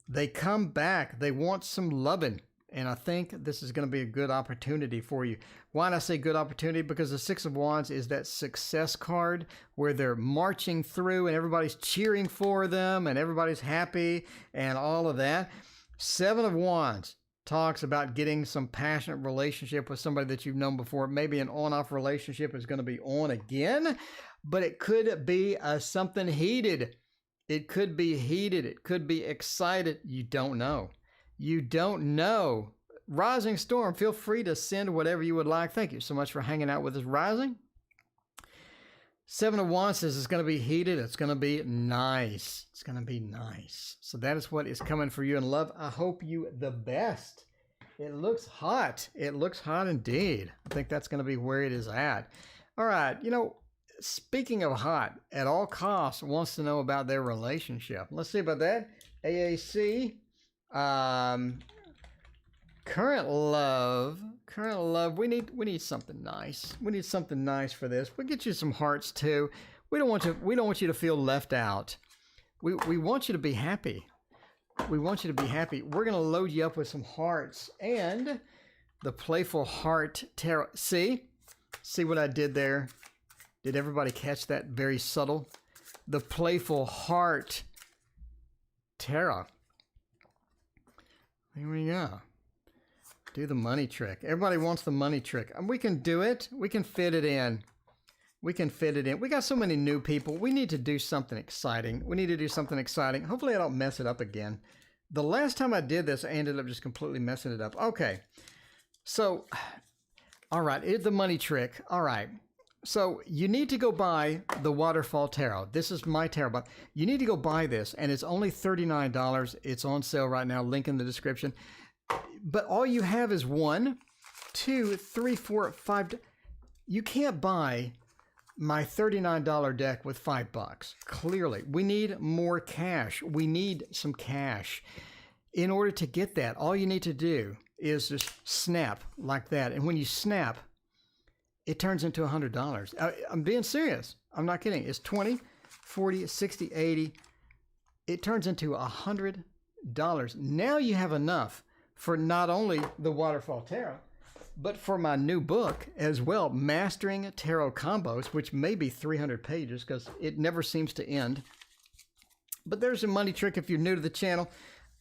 They come back. They want some loving. And I think this is going to be a good opportunity for you. Why do I say good opportunity? Because the 6 of Wands is that success card where they're marching through and everybody's cheering for them and everybody's happy and all of that. 7 of Wands talks about getting some passionate relationship with somebody that you've known before. Maybe an on-off relationship is going to be on again, but it could be something heated. It could be heated. It could be excited. You don't know. You don't know. Rising Storm, feel free to send whatever you would like. Thank you so much for hanging out with us, Rising. 7 of Wands says it's going to be heated. It's going to be nice. It's going to be nice. So that is what is coming for you in love. I hope you the best. It looks hot. It looks hot indeed. I think that's going to be where it is at. All right. You know, speaking of hot, At All Costs wants to know about their relationship. Let's see about that. AAC. Current love, we need something nice. We need something nice for this. We'll get you some hearts too. We don't want you to feel left out. We want you to be happy. We want you to be happy. We're going to load you up with some hearts and the Playful Heart Tarot. See what I did there? Did everybody catch that? Very subtle. The Playful Heart Tarot. Here we go. Do the money trick. Everybody wants the money trick. And we can do it. We can fit it in. We can fit it in. We got so many new people. We need to do something exciting. Hopefully I don't mess it up again. The last time I did this, I ended up just completely messing it up. Okay. So, all right. The money trick. All right. So you need to go buy the Waterfall Tarot. This is my tarot box. You need to go buy this, and it's only $39. It's on sale right now. Link in the description. But all you have is 1, 2, 3, 4, 5. You can't buy my $39 deck with $5. Clearly, we need more cash. We need some cash. In order to get that, all you need to do is just snap like that. And when you snap, it turns into $100. I'm being serious. I'm not kidding. It's 20, 40, 60, 80. It turns into $100. Now you have enough for not only the Waterfall Tarot, but for my new book as well, Mastering Tarot Combos, which may be 300 pages because it never seems to end. But there's a money trick if you're new to the channel.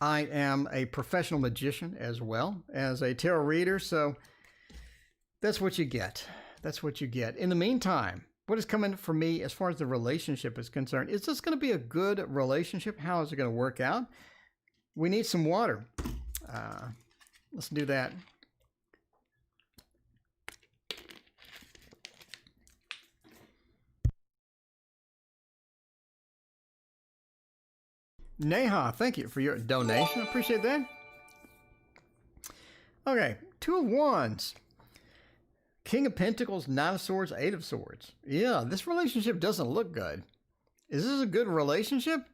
I am a professional magician as well as a tarot reader, so that's what you get. That's what you get. In the meantime, what is coming for me as far as the relationship is concerned? Is this going to be a good relationship? How is it going to work out? We need some water. Let's do that. Neha, thank you for your donation. I appreciate that. Okay, Two of Wands. King of Pentacles, Nine of Swords, Eight of Swords. Yeah, this relationship doesn't look good. Is this a good relationship?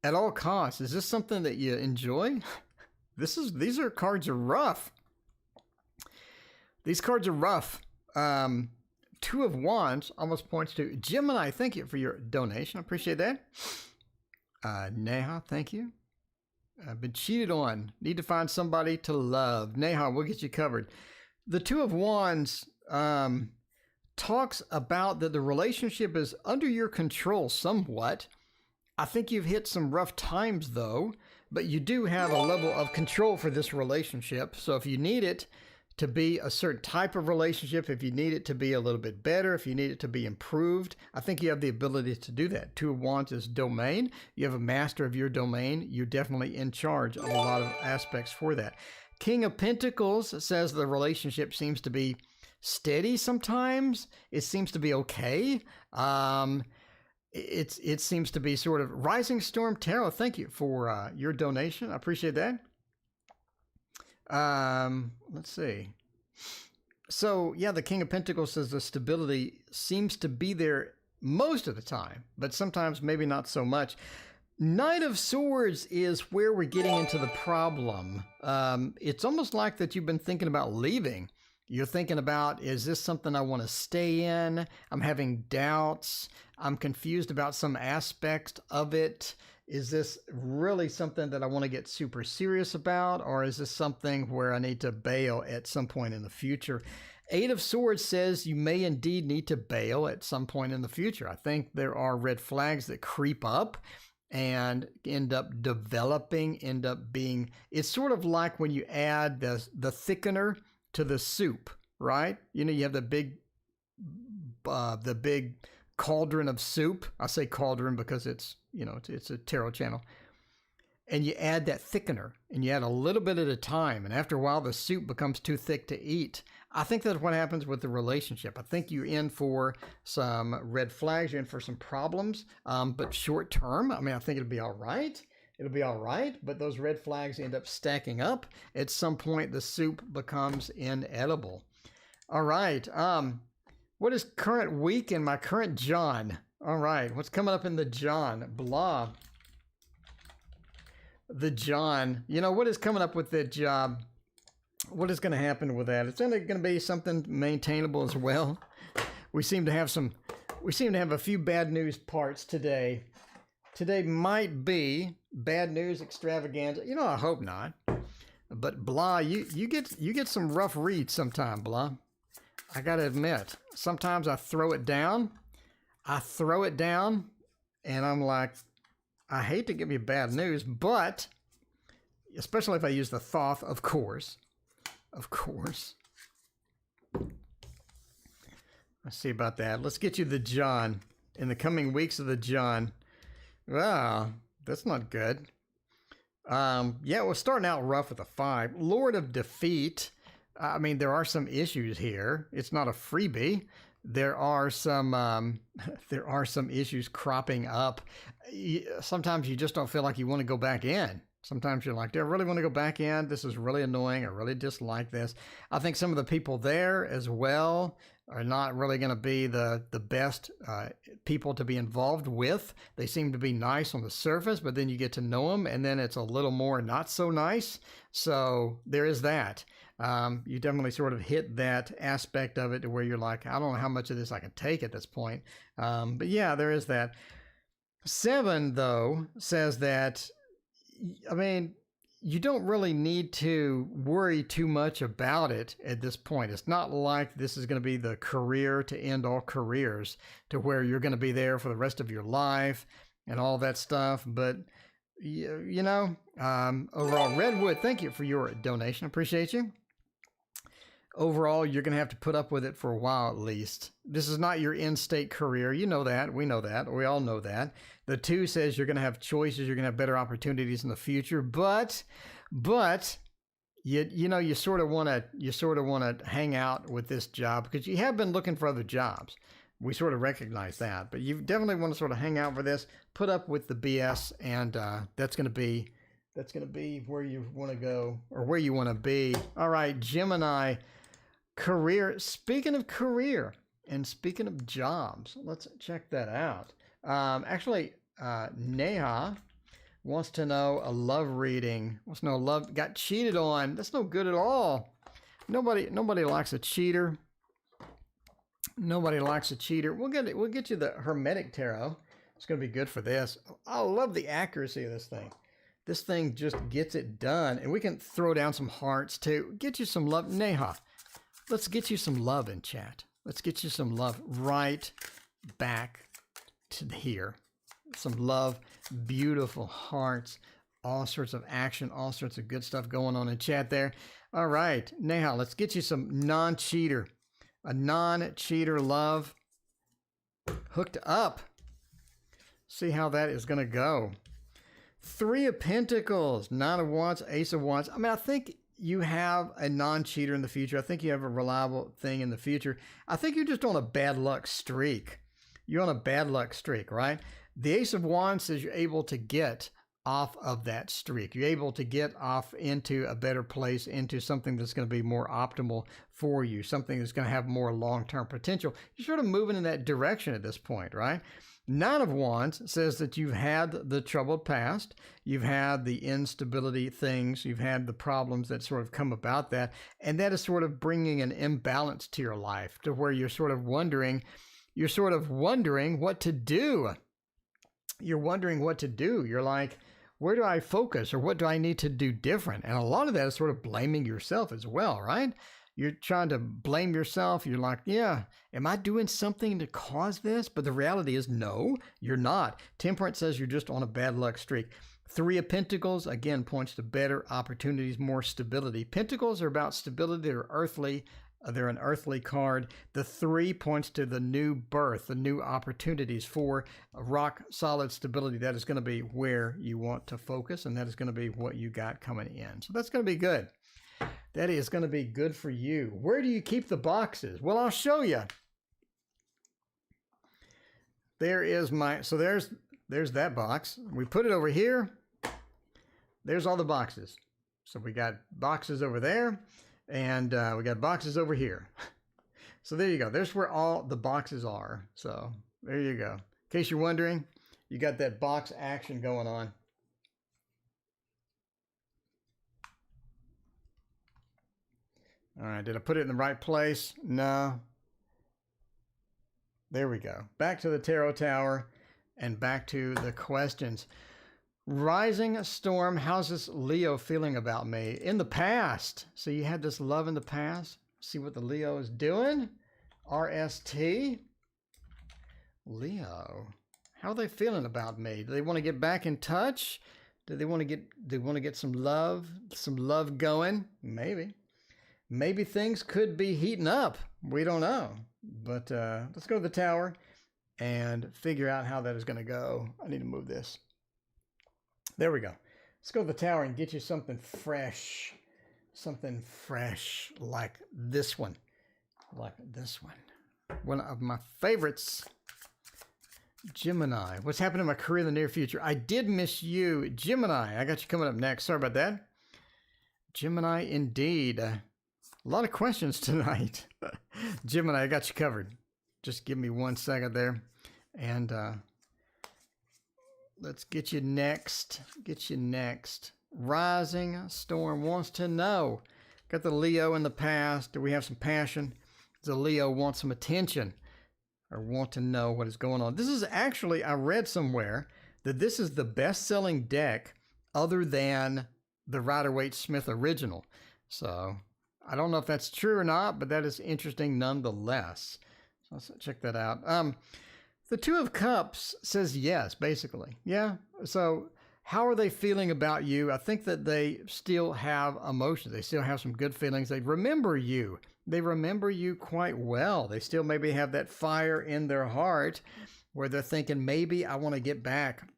At all costs. Is this something that you enjoy? These cards are rough. These cards are rough. Two of Wands almost points to Gemini. Thank you for your donation. I appreciate that. Neha, thank you. I've been cheated on. Need to find somebody to love. Neha, we'll get you covered. The Two of Wands talks about that the relationship is under your control somewhat. I think you've hit some rough times though, but you do have a level of control for this relationship. So if you need it to be a certain type of relationship, if you need it to be a little bit better, if you need it to be improved, I think you have the ability to do that. Two of Wands is domain. You have a master of your domain. You're definitely in charge of a lot of aspects for that. King of Pentacles says the relationship seems to be steady sometimes. It seems to be okay. It seems to be sort of Rising Storm Tarot. Thank you for your donation. I appreciate that. Let's see. So yeah, the King of Pentacles says the stability seems to be there most of the time, but sometimes maybe not so much. Knight of Swords is where we're getting into the problem. It's almost like that you've been thinking about leaving. You're thinking about, is this something I want to stay in? I'm having doubts. I'm confused about some aspects of it. Is this really something that I want to get super serious about? Or is this something where I need to bail at some point in the future? Eight of Swords says you may indeed need to bail at some point in the future. I think there are red flags that creep up and end up developing, end up being, it's sort of like when you add the thickener to the soup, right? You know, you have the big cauldron of soup. I say cauldron because it's, you know, it's a tarot channel. And you add that thickener and you add a little bit at a time. And after a while, the soup becomes too thick to eat. I think that's what happens with the relationship. I think you're in for some red flags. You're in for some problems, but short term, I mean, I think it'll be all right. It'll be all right, but those red flags end up stacking up. At some point, the soup becomes inedible. All right. What is current week in my current John? All right. What's coming up in the John? Blah. The John. You know, what is coming up with that job? What is going to happen with that? It's only going to be something maintainable as well. We seem to have a few bad news parts today. Today might be bad news extravaganza. You know, I hope not. But blah, you get some rough reads sometime, blah. I gotta admit, sometimes I throw it down, and I'm like, I hate to give you bad news, but especially if I use the thoth, of course. Let's see about that. Let's get you the John. In the coming weeks of the John. Wow, that's not good. Yeah, we're starting out rough with a 5. Lord of Defeat. I mean, there are some issues here. It's not a freebie. There are some issues cropping up. Sometimes you just don't feel like you want to go back in. Sometimes you're like, do I really want to go back in? This is really annoying. I really dislike this. I think some of the people there as well are not really going to be the best people to be involved with. They seem to be nice on the surface, but then you get to know them, and then it's a little more not so nice. So there is that. You definitely sort of hit that aspect of it to where you're like, I don't know how much of this I can take at this point. But yeah, there is that. 7, though, says that, I mean, you don't really need to worry too much about it at this point. It's not like this is going to be the career to end all careers to where you're going to be there for the rest of your life and all that stuff. But, you know, overall, Redwood, thank you for your donation. Appreciate you. Overall, you're going to have to put up with it for a while at least. This is not your in-state career. You know that. We know that. We all know that. The 2 says you're going to have choices. You're going to have better opportunities in the future. But you know, you sort of want to hang out with this job because you have been looking for other jobs. We sort of recognize that. But you definitely want to sort of hang out for this, put up with the BS, and that's going to be where you want to go or where you want to be. All right, Gemini. Career. Speaking of career and speaking of jobs, let's check that out. Actually, Neha wants to know a love reading. Wants to know love. Got cheated on. That's no good at all. Nobody likes a cheater. Nobody likes a cheater. We'll get you the Hermetic Tarot. It's going to be good for this. I love the accuracy of this thing. This thing just gets it done, and we can throw down some hearts too. Get you some love, Neha. Let's get you some love in chat. Let's get you some love right back to here. Some love, beautiful hearts, all sorts of action, all sorts of good stuff going on in chat there. All right, Neha, let's get you some non-cheater. A non-cheater love. Hooked up. See how that is going to go. 3 of Pentacles, 9 of Wands, Ace of Wands. I mean, I think you have a non-cheater in the future. I think you have a reliable thing in the future. I think you're just on a bad luck streak. You're on a bad luck streak, right? The Ace of Wands says you're able to get off of that streak. You're able to get off into a better place, into something that's going to be more optimal for you, something that's going to have more long-term potential. You're sort of moving in that direction at this point, right? 9 of Wands says that you've had the troubled past, you've had the instability things, you've had the problems that sort of come about that, and that is sort of bringing an imbalance to your life to where you're sort of wondering what to do. You're wondering what to do. You're like, where do I focus or what do I need to do different? And a lot of that is sort of blaming yourself as well, right? You're trying to blame yourself. You're like, yeah, am I doing something to cause this? But the reality is, no, you're not. Temperance says you're just on a bad luck streak. 3 of Pentacles, again, points to better opportunities, more stability. Pentacles are about stability. They're earthly. They're an earthly card. The 3 points to the new birth, the new opportunities for rock solid stability. That is going to be where you want to focus, and that is going to be what you got coming in. So that's going to be good. That is going to be good for you. Where do you keep the boxes? Well, I'll show you. There is so there's that box. We put it over here. There's all the boxes. So we got boxes over there, and we got boxes over here. So there you go. There's where all the boxes are. So there you go. In case you're wondering, you got that box action going on. All right, did I put it in the right place? No. There we go. Back to the Tarot Tower and back to the questions. Rising Storm, how's this Leo feeling about me? In the past. So you had this love in the past. See what the Leo is doing? RST. Leo. How are they feeling about me? Do they want to get back in touch? Do they want to get some love going? Maybe. Maybe things could be heating up. We don't know. But let's go to the tower and figure out how that is going to go. I need to move this. There we go. Let's go to the tower and get you something fresh. Something fresh like this one. Like this one. One of my favorites. Gemini. What's happening in my career in the near future? I did miss you. Gemini. I got you coming up next. Sorry about that. Gemini indeed. A lot of questions tonight. Gemini, I got you covered. Just give me 1 second there. And let's get you next. Rising Storm wants to know. Got the Leo in the past. Do we have some passion? Does the Leo want some attention? Or want to know what is going on? This is actually, I read somewhere that this is the best-selling deck other than the Rider-Waite-Smith original. So I don't know if that's true or not, but that is interesting nonetheless. So let's check that out. The Two of Cups says yes, basically. Yeah. So how are they feeling about you? I think that they still have emotions. They still have some good feelings. They remember you. They remember you quite well. They still maybe have that fire in their heart where they're thinking, maybe I want to get back.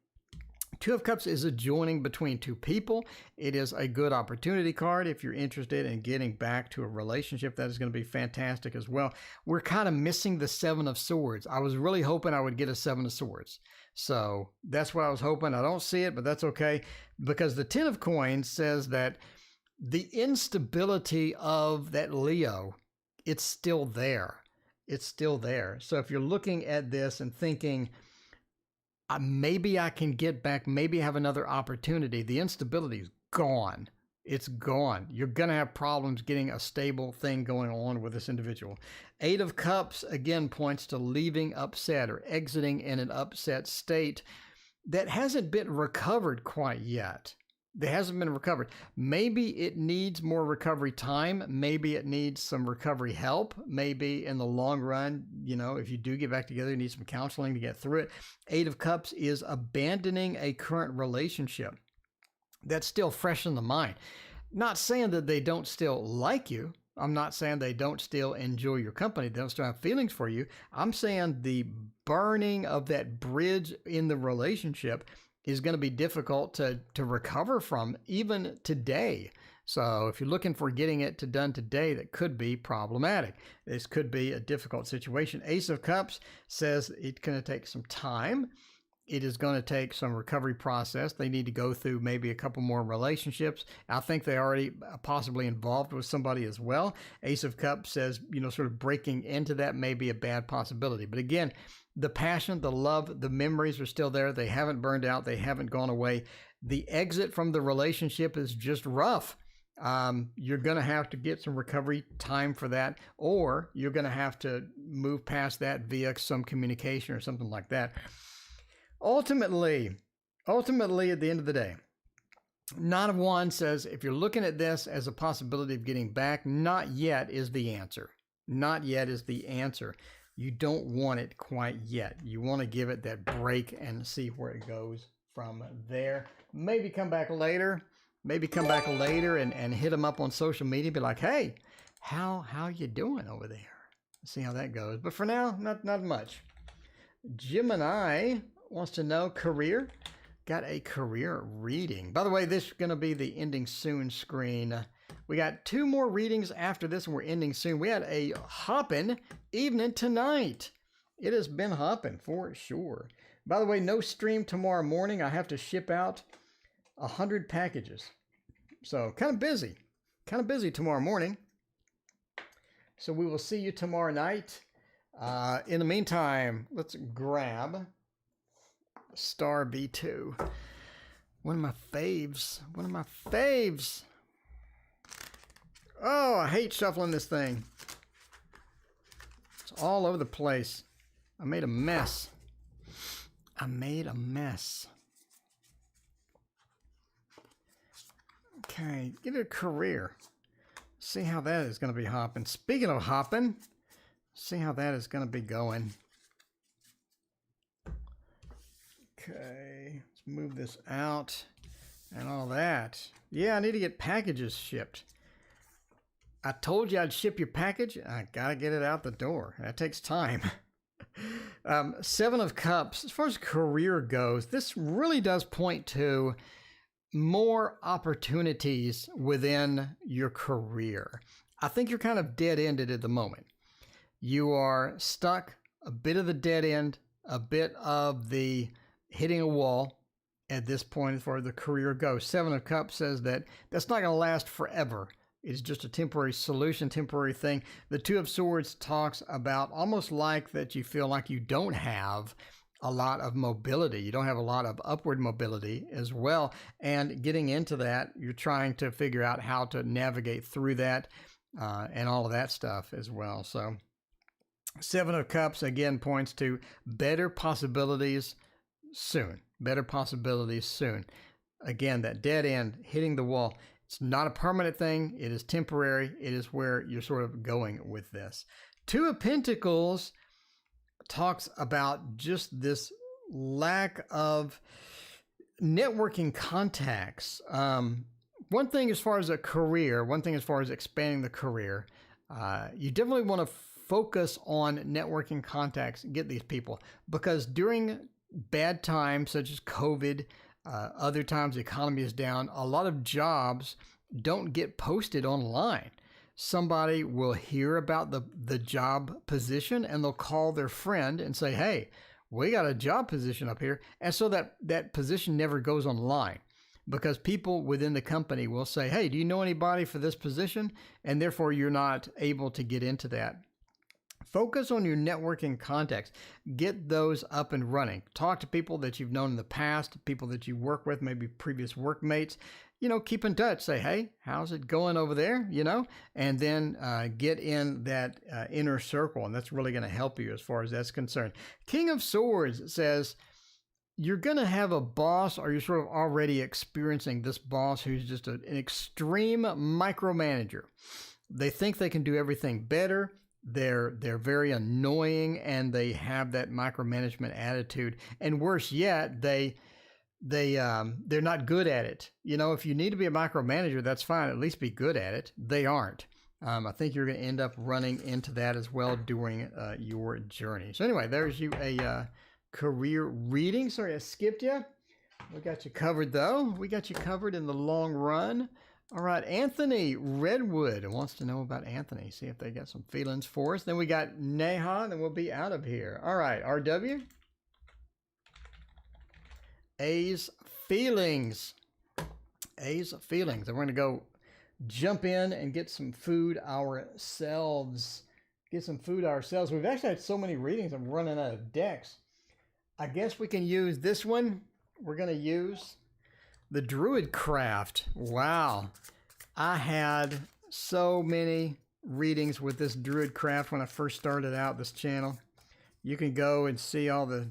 Two of Cups is a joining between two people. It is a good opportunity card if you're interested in getting back to a relationship. That is going to be fantastic as well. We're kind of missing the Seven of Swords. I was really hoping I would get a Seven of Swords. So that's what I was hoping. I don't see it, but that's okay, because the Ten of Coins says that the instability of that Leo, it's still there. It's still there. So if you're looking at this and thinking, maybe I can get back, maybe have another opportunity, the instability is gone. It's gone. You're going to have problems getting a stable thing going on with this individual. Eight of Cups, again, points to leaving upset or exiting in an upset state that hasn't been recovered quite yet. That hasn't been recovered. Maybe it needs more recovery time. Maybe it needs some recovery help. Maybe in the long run, you know, if you do get back together, you need some counseling to get through it. Eight of Cups is abandoning a current relationship that's still fresh in the mind. Not saying that they don't still like you. I'm not saying they don't still enjoy your company. They don't still have feelings for you. I'm saying the burning of that bridge in the relationship is going to be difficult to recover from even today. So if you're looking for getting it done today, that could be problematic. This could be a difficult situation. Ace of Cups says it's going to take some time. It is going to take some recovery process. They need to go through maybe a couple more relationships. I think they already possibly involved with somebody as well. Ace of Cups says, you know, sort of breaking into that may be a bad possibility. But again, the passion, the love, the memories are still there. They haven't burned out. They haven't gone away. The exit from the relationship is just rough. You're going to have to get some recovery time for that, or you're going to have to move past that via some communication or something like that. Ultimately, at the end of the day, Nine of Wands says, if you're looking at this as a possibility of getting back, not yet is the answer. Not yet is the answer. You don't want it quite yet. You want to give it that break and see where it goes from there. Maybe come back later. And hit them up on social media. Be like, hey, how you doing over there? See how that goes. But for now, not much. Gemini wants to know career. Got a career reading. By the way, this is going to be the ending soon screen. We got 2 more readings after this, and we're ending soon. We had a hopping evening tonight. It has been hopping for sure. By the way, no stream tomorrow morning. I have to ship out 100 packages. So kind of busy tomorrow morning. So we will see you tomorrow night. In the meantime, let's grab Star B2. One of my faves. Oh, I hate shuffling this thing. It's all over the place. I made a mess. Okay, give it a career. See how that is going to be hopping. Speaking of hopping, see how that is going to be going. Okay, let's move this out and all that. Yeah, I need to get packages shipped. I told you I'd ship your package. I gotta get it out the door. That takes time. Seven of Cups. As far as career goes, this really does point to more opportunities within your career. I think you're kind of dead-ended at the moment. You are stuck, a bit of the dead end, a bit of the hitting a wall at this point as far as the career goes. Seven of Cups says that that's not going to last forever. It's just a temporary solution, temporary thing. The Two of Swords talks about almost like that you feel like you don't have a lot of mobility. You don't have a lot of upward mobility as well. And getting into that, you're trying to figure out how to navigate through that and all of that stuff as well. So Seven of Cups, again, points to better possibilities soon. Better possibilities soon. Again, that dead end, hitting the wall. It's not a permanent thing. It is temporary. It is where you're sort of going with this. Two of Pentacles talks about just this lack of networking contacts. One thing as far as a career, one thing as far as expanding the career, you definitely want to focus on networking contacts, get these people, because during bad times such as COVID, other times the economy is down, a lot of jobs don't get posted online. Somebody will hear about the job position and they'll call their friend and say, hey, we got a job position up here. And so that position never goes online because people within the company will say, hey, do you know anybody for this position? And therefore you're not able to get into that. Focus on your networking contacts. Get those up and running. Talk to people that you've known in the past, people that you work with, maybe previous workmates. Keep in touch. Say, hey, how's it going over there? And then get in that inner circle. And that's really going to help you as far as that's concerned. King of Swords says you're going to have a boss, or you're sort of already experiencing this boss who's just an extreme micromanager. They think they can do everything better. They're very annoying, and they have that micromanagement attitude. And worse yet, they're not good at it. If you need to be a micromanager, that's fine. At least be good at it. They aren't. I think you're going to end up running into that as well during your journey. So anyway, there's you a career reading. Sorry, I skipped you. We got you covered though. We got you covered in the long run. All right, Anthony Redwood wants to know about Anthony. See if they got some feelings for us. Then we got Neha, and then we'll be out of here. All right, RW. A's feelings. A's feelings. And we're going to go jump in and get some food ourselves. We've actually had so many readings, I'm running out of decks. I guess we can use this one. We're going to use the Druid Craft. Wow. I had so many readings with this Druid Craft when I first started out this channel. You can go and see all the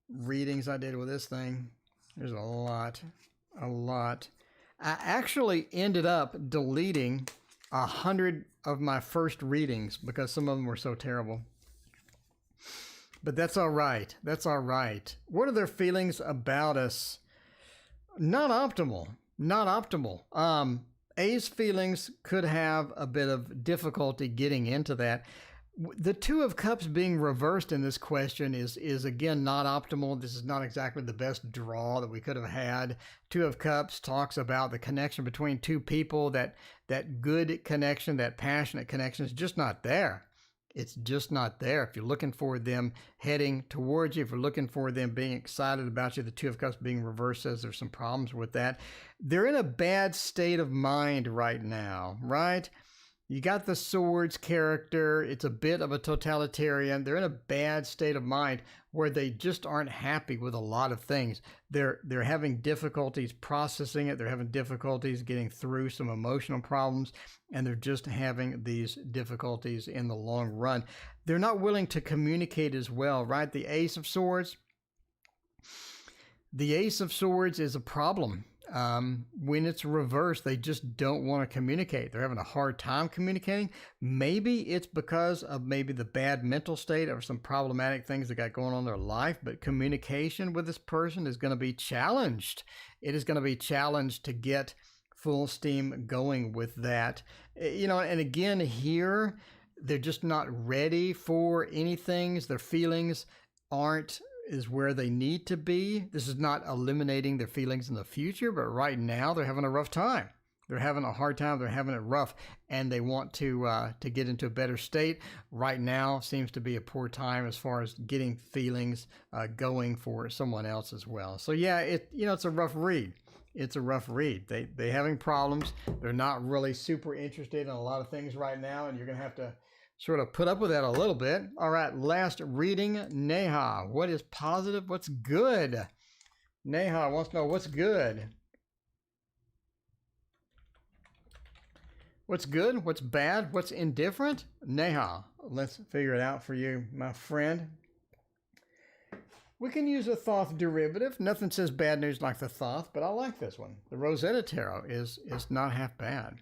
readings I did with this thing. There's a lot. I actually ended up deleting 100 of my first readings because some of them were so terrible. But that's all right. That's all right. What are their feelings about us? Not optimal. A's feelings could have a bit of difficulty getting into that. The Two of Cups being reversed in this question is again not optimal. This is not exactly the best draw that we could have had. Two of Cups talks about the connection between two people, that good connection, that passionate connection is just not there. It's just not there. If you're looking for them heading towards you, if you're looking for them being excited about you, the Two of Cups being reversed says there's some problems with that. They're in a bad state of mind right now, right? You got the Swords character. It's a bit of a totalitarian. They're in a bad state of mind where they just aren't happy with a lot of things. They're having difficulties processing it. They're having difficulties getting through some emotional problems, and they're just having these difficulties in the long run. They're not willing to communicate as well, right? The Ace of Swords. The Ace of Swords is a problem. When it's reversed, they just don't want to communicate. They're having a hard time communicating. Maybe it's because of maybe the bad mental state or some problematic things that got going on in their life, but communication with this person is going to be challenged. It is going to be challenged to get full steam going with that. And again, here, they're just not ready for anything. Their feelings is where they need to be. This is not eliminating their feelings in the future, but right now they're having a rough time. They're having a hard time. They're having it rough, and they want to get into a better state. Right now seems to be a poor time as far as getting feelings going for someone else as well. So yeah, it's a rough read. It's a rough read. They're having problems. They're not really super interested in a lot of things right now, and you're going to have to sort of put up with that a little bit. All right, last reading, Neha. What is positive? What's good? Neha wants to know what's good. What's good? What's bad? What's indifferent? Neha, let's figure it out for you, my friend. We can use a Thoth derivative. Nothing says bad news like the Thoth, but I like this one. The Rosetta Tarot is not half bad.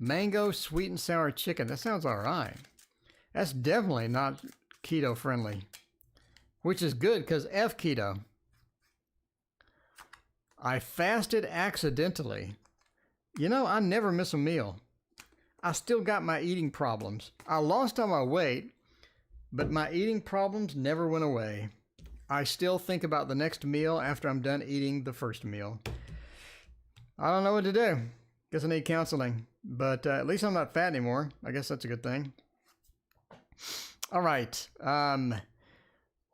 Mango, sweet and sour chicken. That sounds all right. That's definitely not keto friendly, which is good because F keto. I fasted accidentally. You know, I never miss a meal. I still got my eating problems. I lost all my weight, but my eating problems never went away. I still think about the next meal after I'm done eating the first meal. I don't know what to do. Guess I need counseling, but at least I'm not fat anymore. I guess that's a good thing. All right.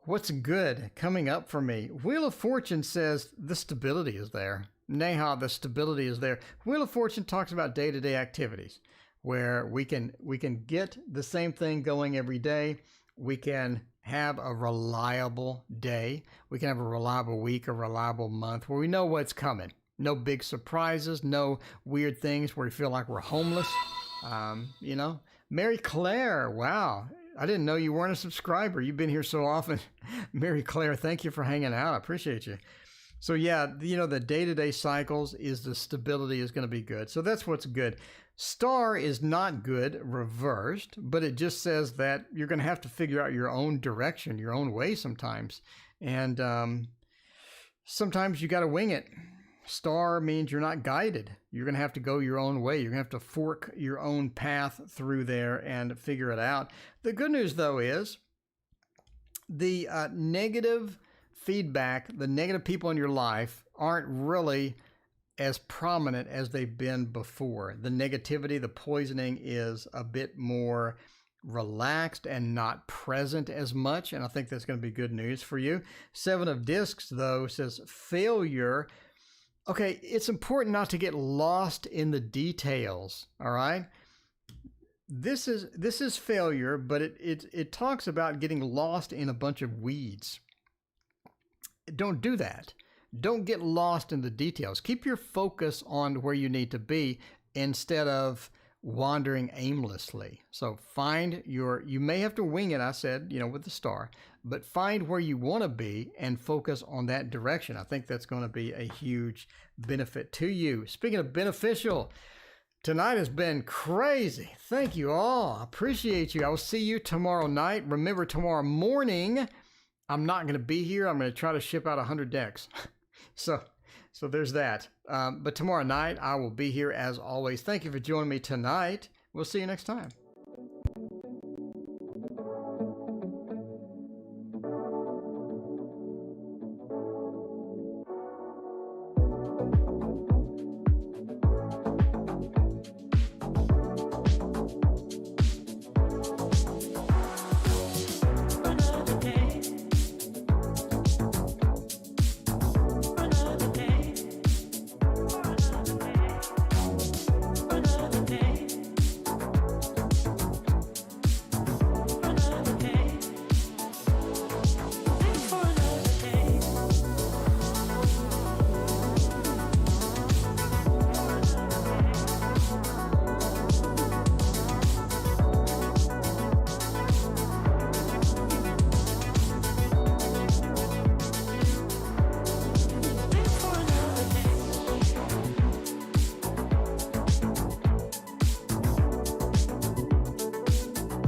What's good coming up for me? Wheel of Fortune says the stability is there. Neha, the stability is there. Wheel of Fortune talks about day-to-day activities where we can get the same thing going every day. We can have a reliable day. We can have a reliable week, a reliable month where we know what's coming. No big surprises, no weird things where we feel like we're homeless. You know, Mary Claire, wow. I didn't know you weren't a subscriber. You've been here so often. Mary Claire, thank you for hanging out. I appreciate you. So yeah, you know, the day-to-day cycles is the stability is going to be good. So that's what's good. Star is not good reversed, but it just says that you're going to have to figure out your own direction, your own way sometimes. And sometimes you got to wing it. Star means you're not guided. You're going to have to go your own way. You're going to have to fork your own path through there and figure it out. The good news, though, is the negative feedback, the negative people in your life aren't really as prominent as they've been before. The negativity, the poisoning is a bit more relaxed and not present as much. And I think that's going to be good news for you. Seven of Discs, though, says failure. Okay, it's important not to get lost in the details, all right? This is failure, but it talks about getting lost in a bunch of weeds. Don't do that. Don't get lost in the details. Keep your focus on where you need to be instead of wandering aimlessly. So you may have to wing it, I said, you know, with the star, but find where you want to be and focus on that direction. I think that's going to be a huge benefit to you. Speaking of beneficial, tonight has been crazy. Thank you all. I appreciate you. I will see you tomorrow night. Remember, tomorrow morning, I'm not going to be here. I'm going to try to ship out 100 decks. So there's that. But tomorrow night, I will be here as always. Thank you for joining me tonight. We'll see you next time.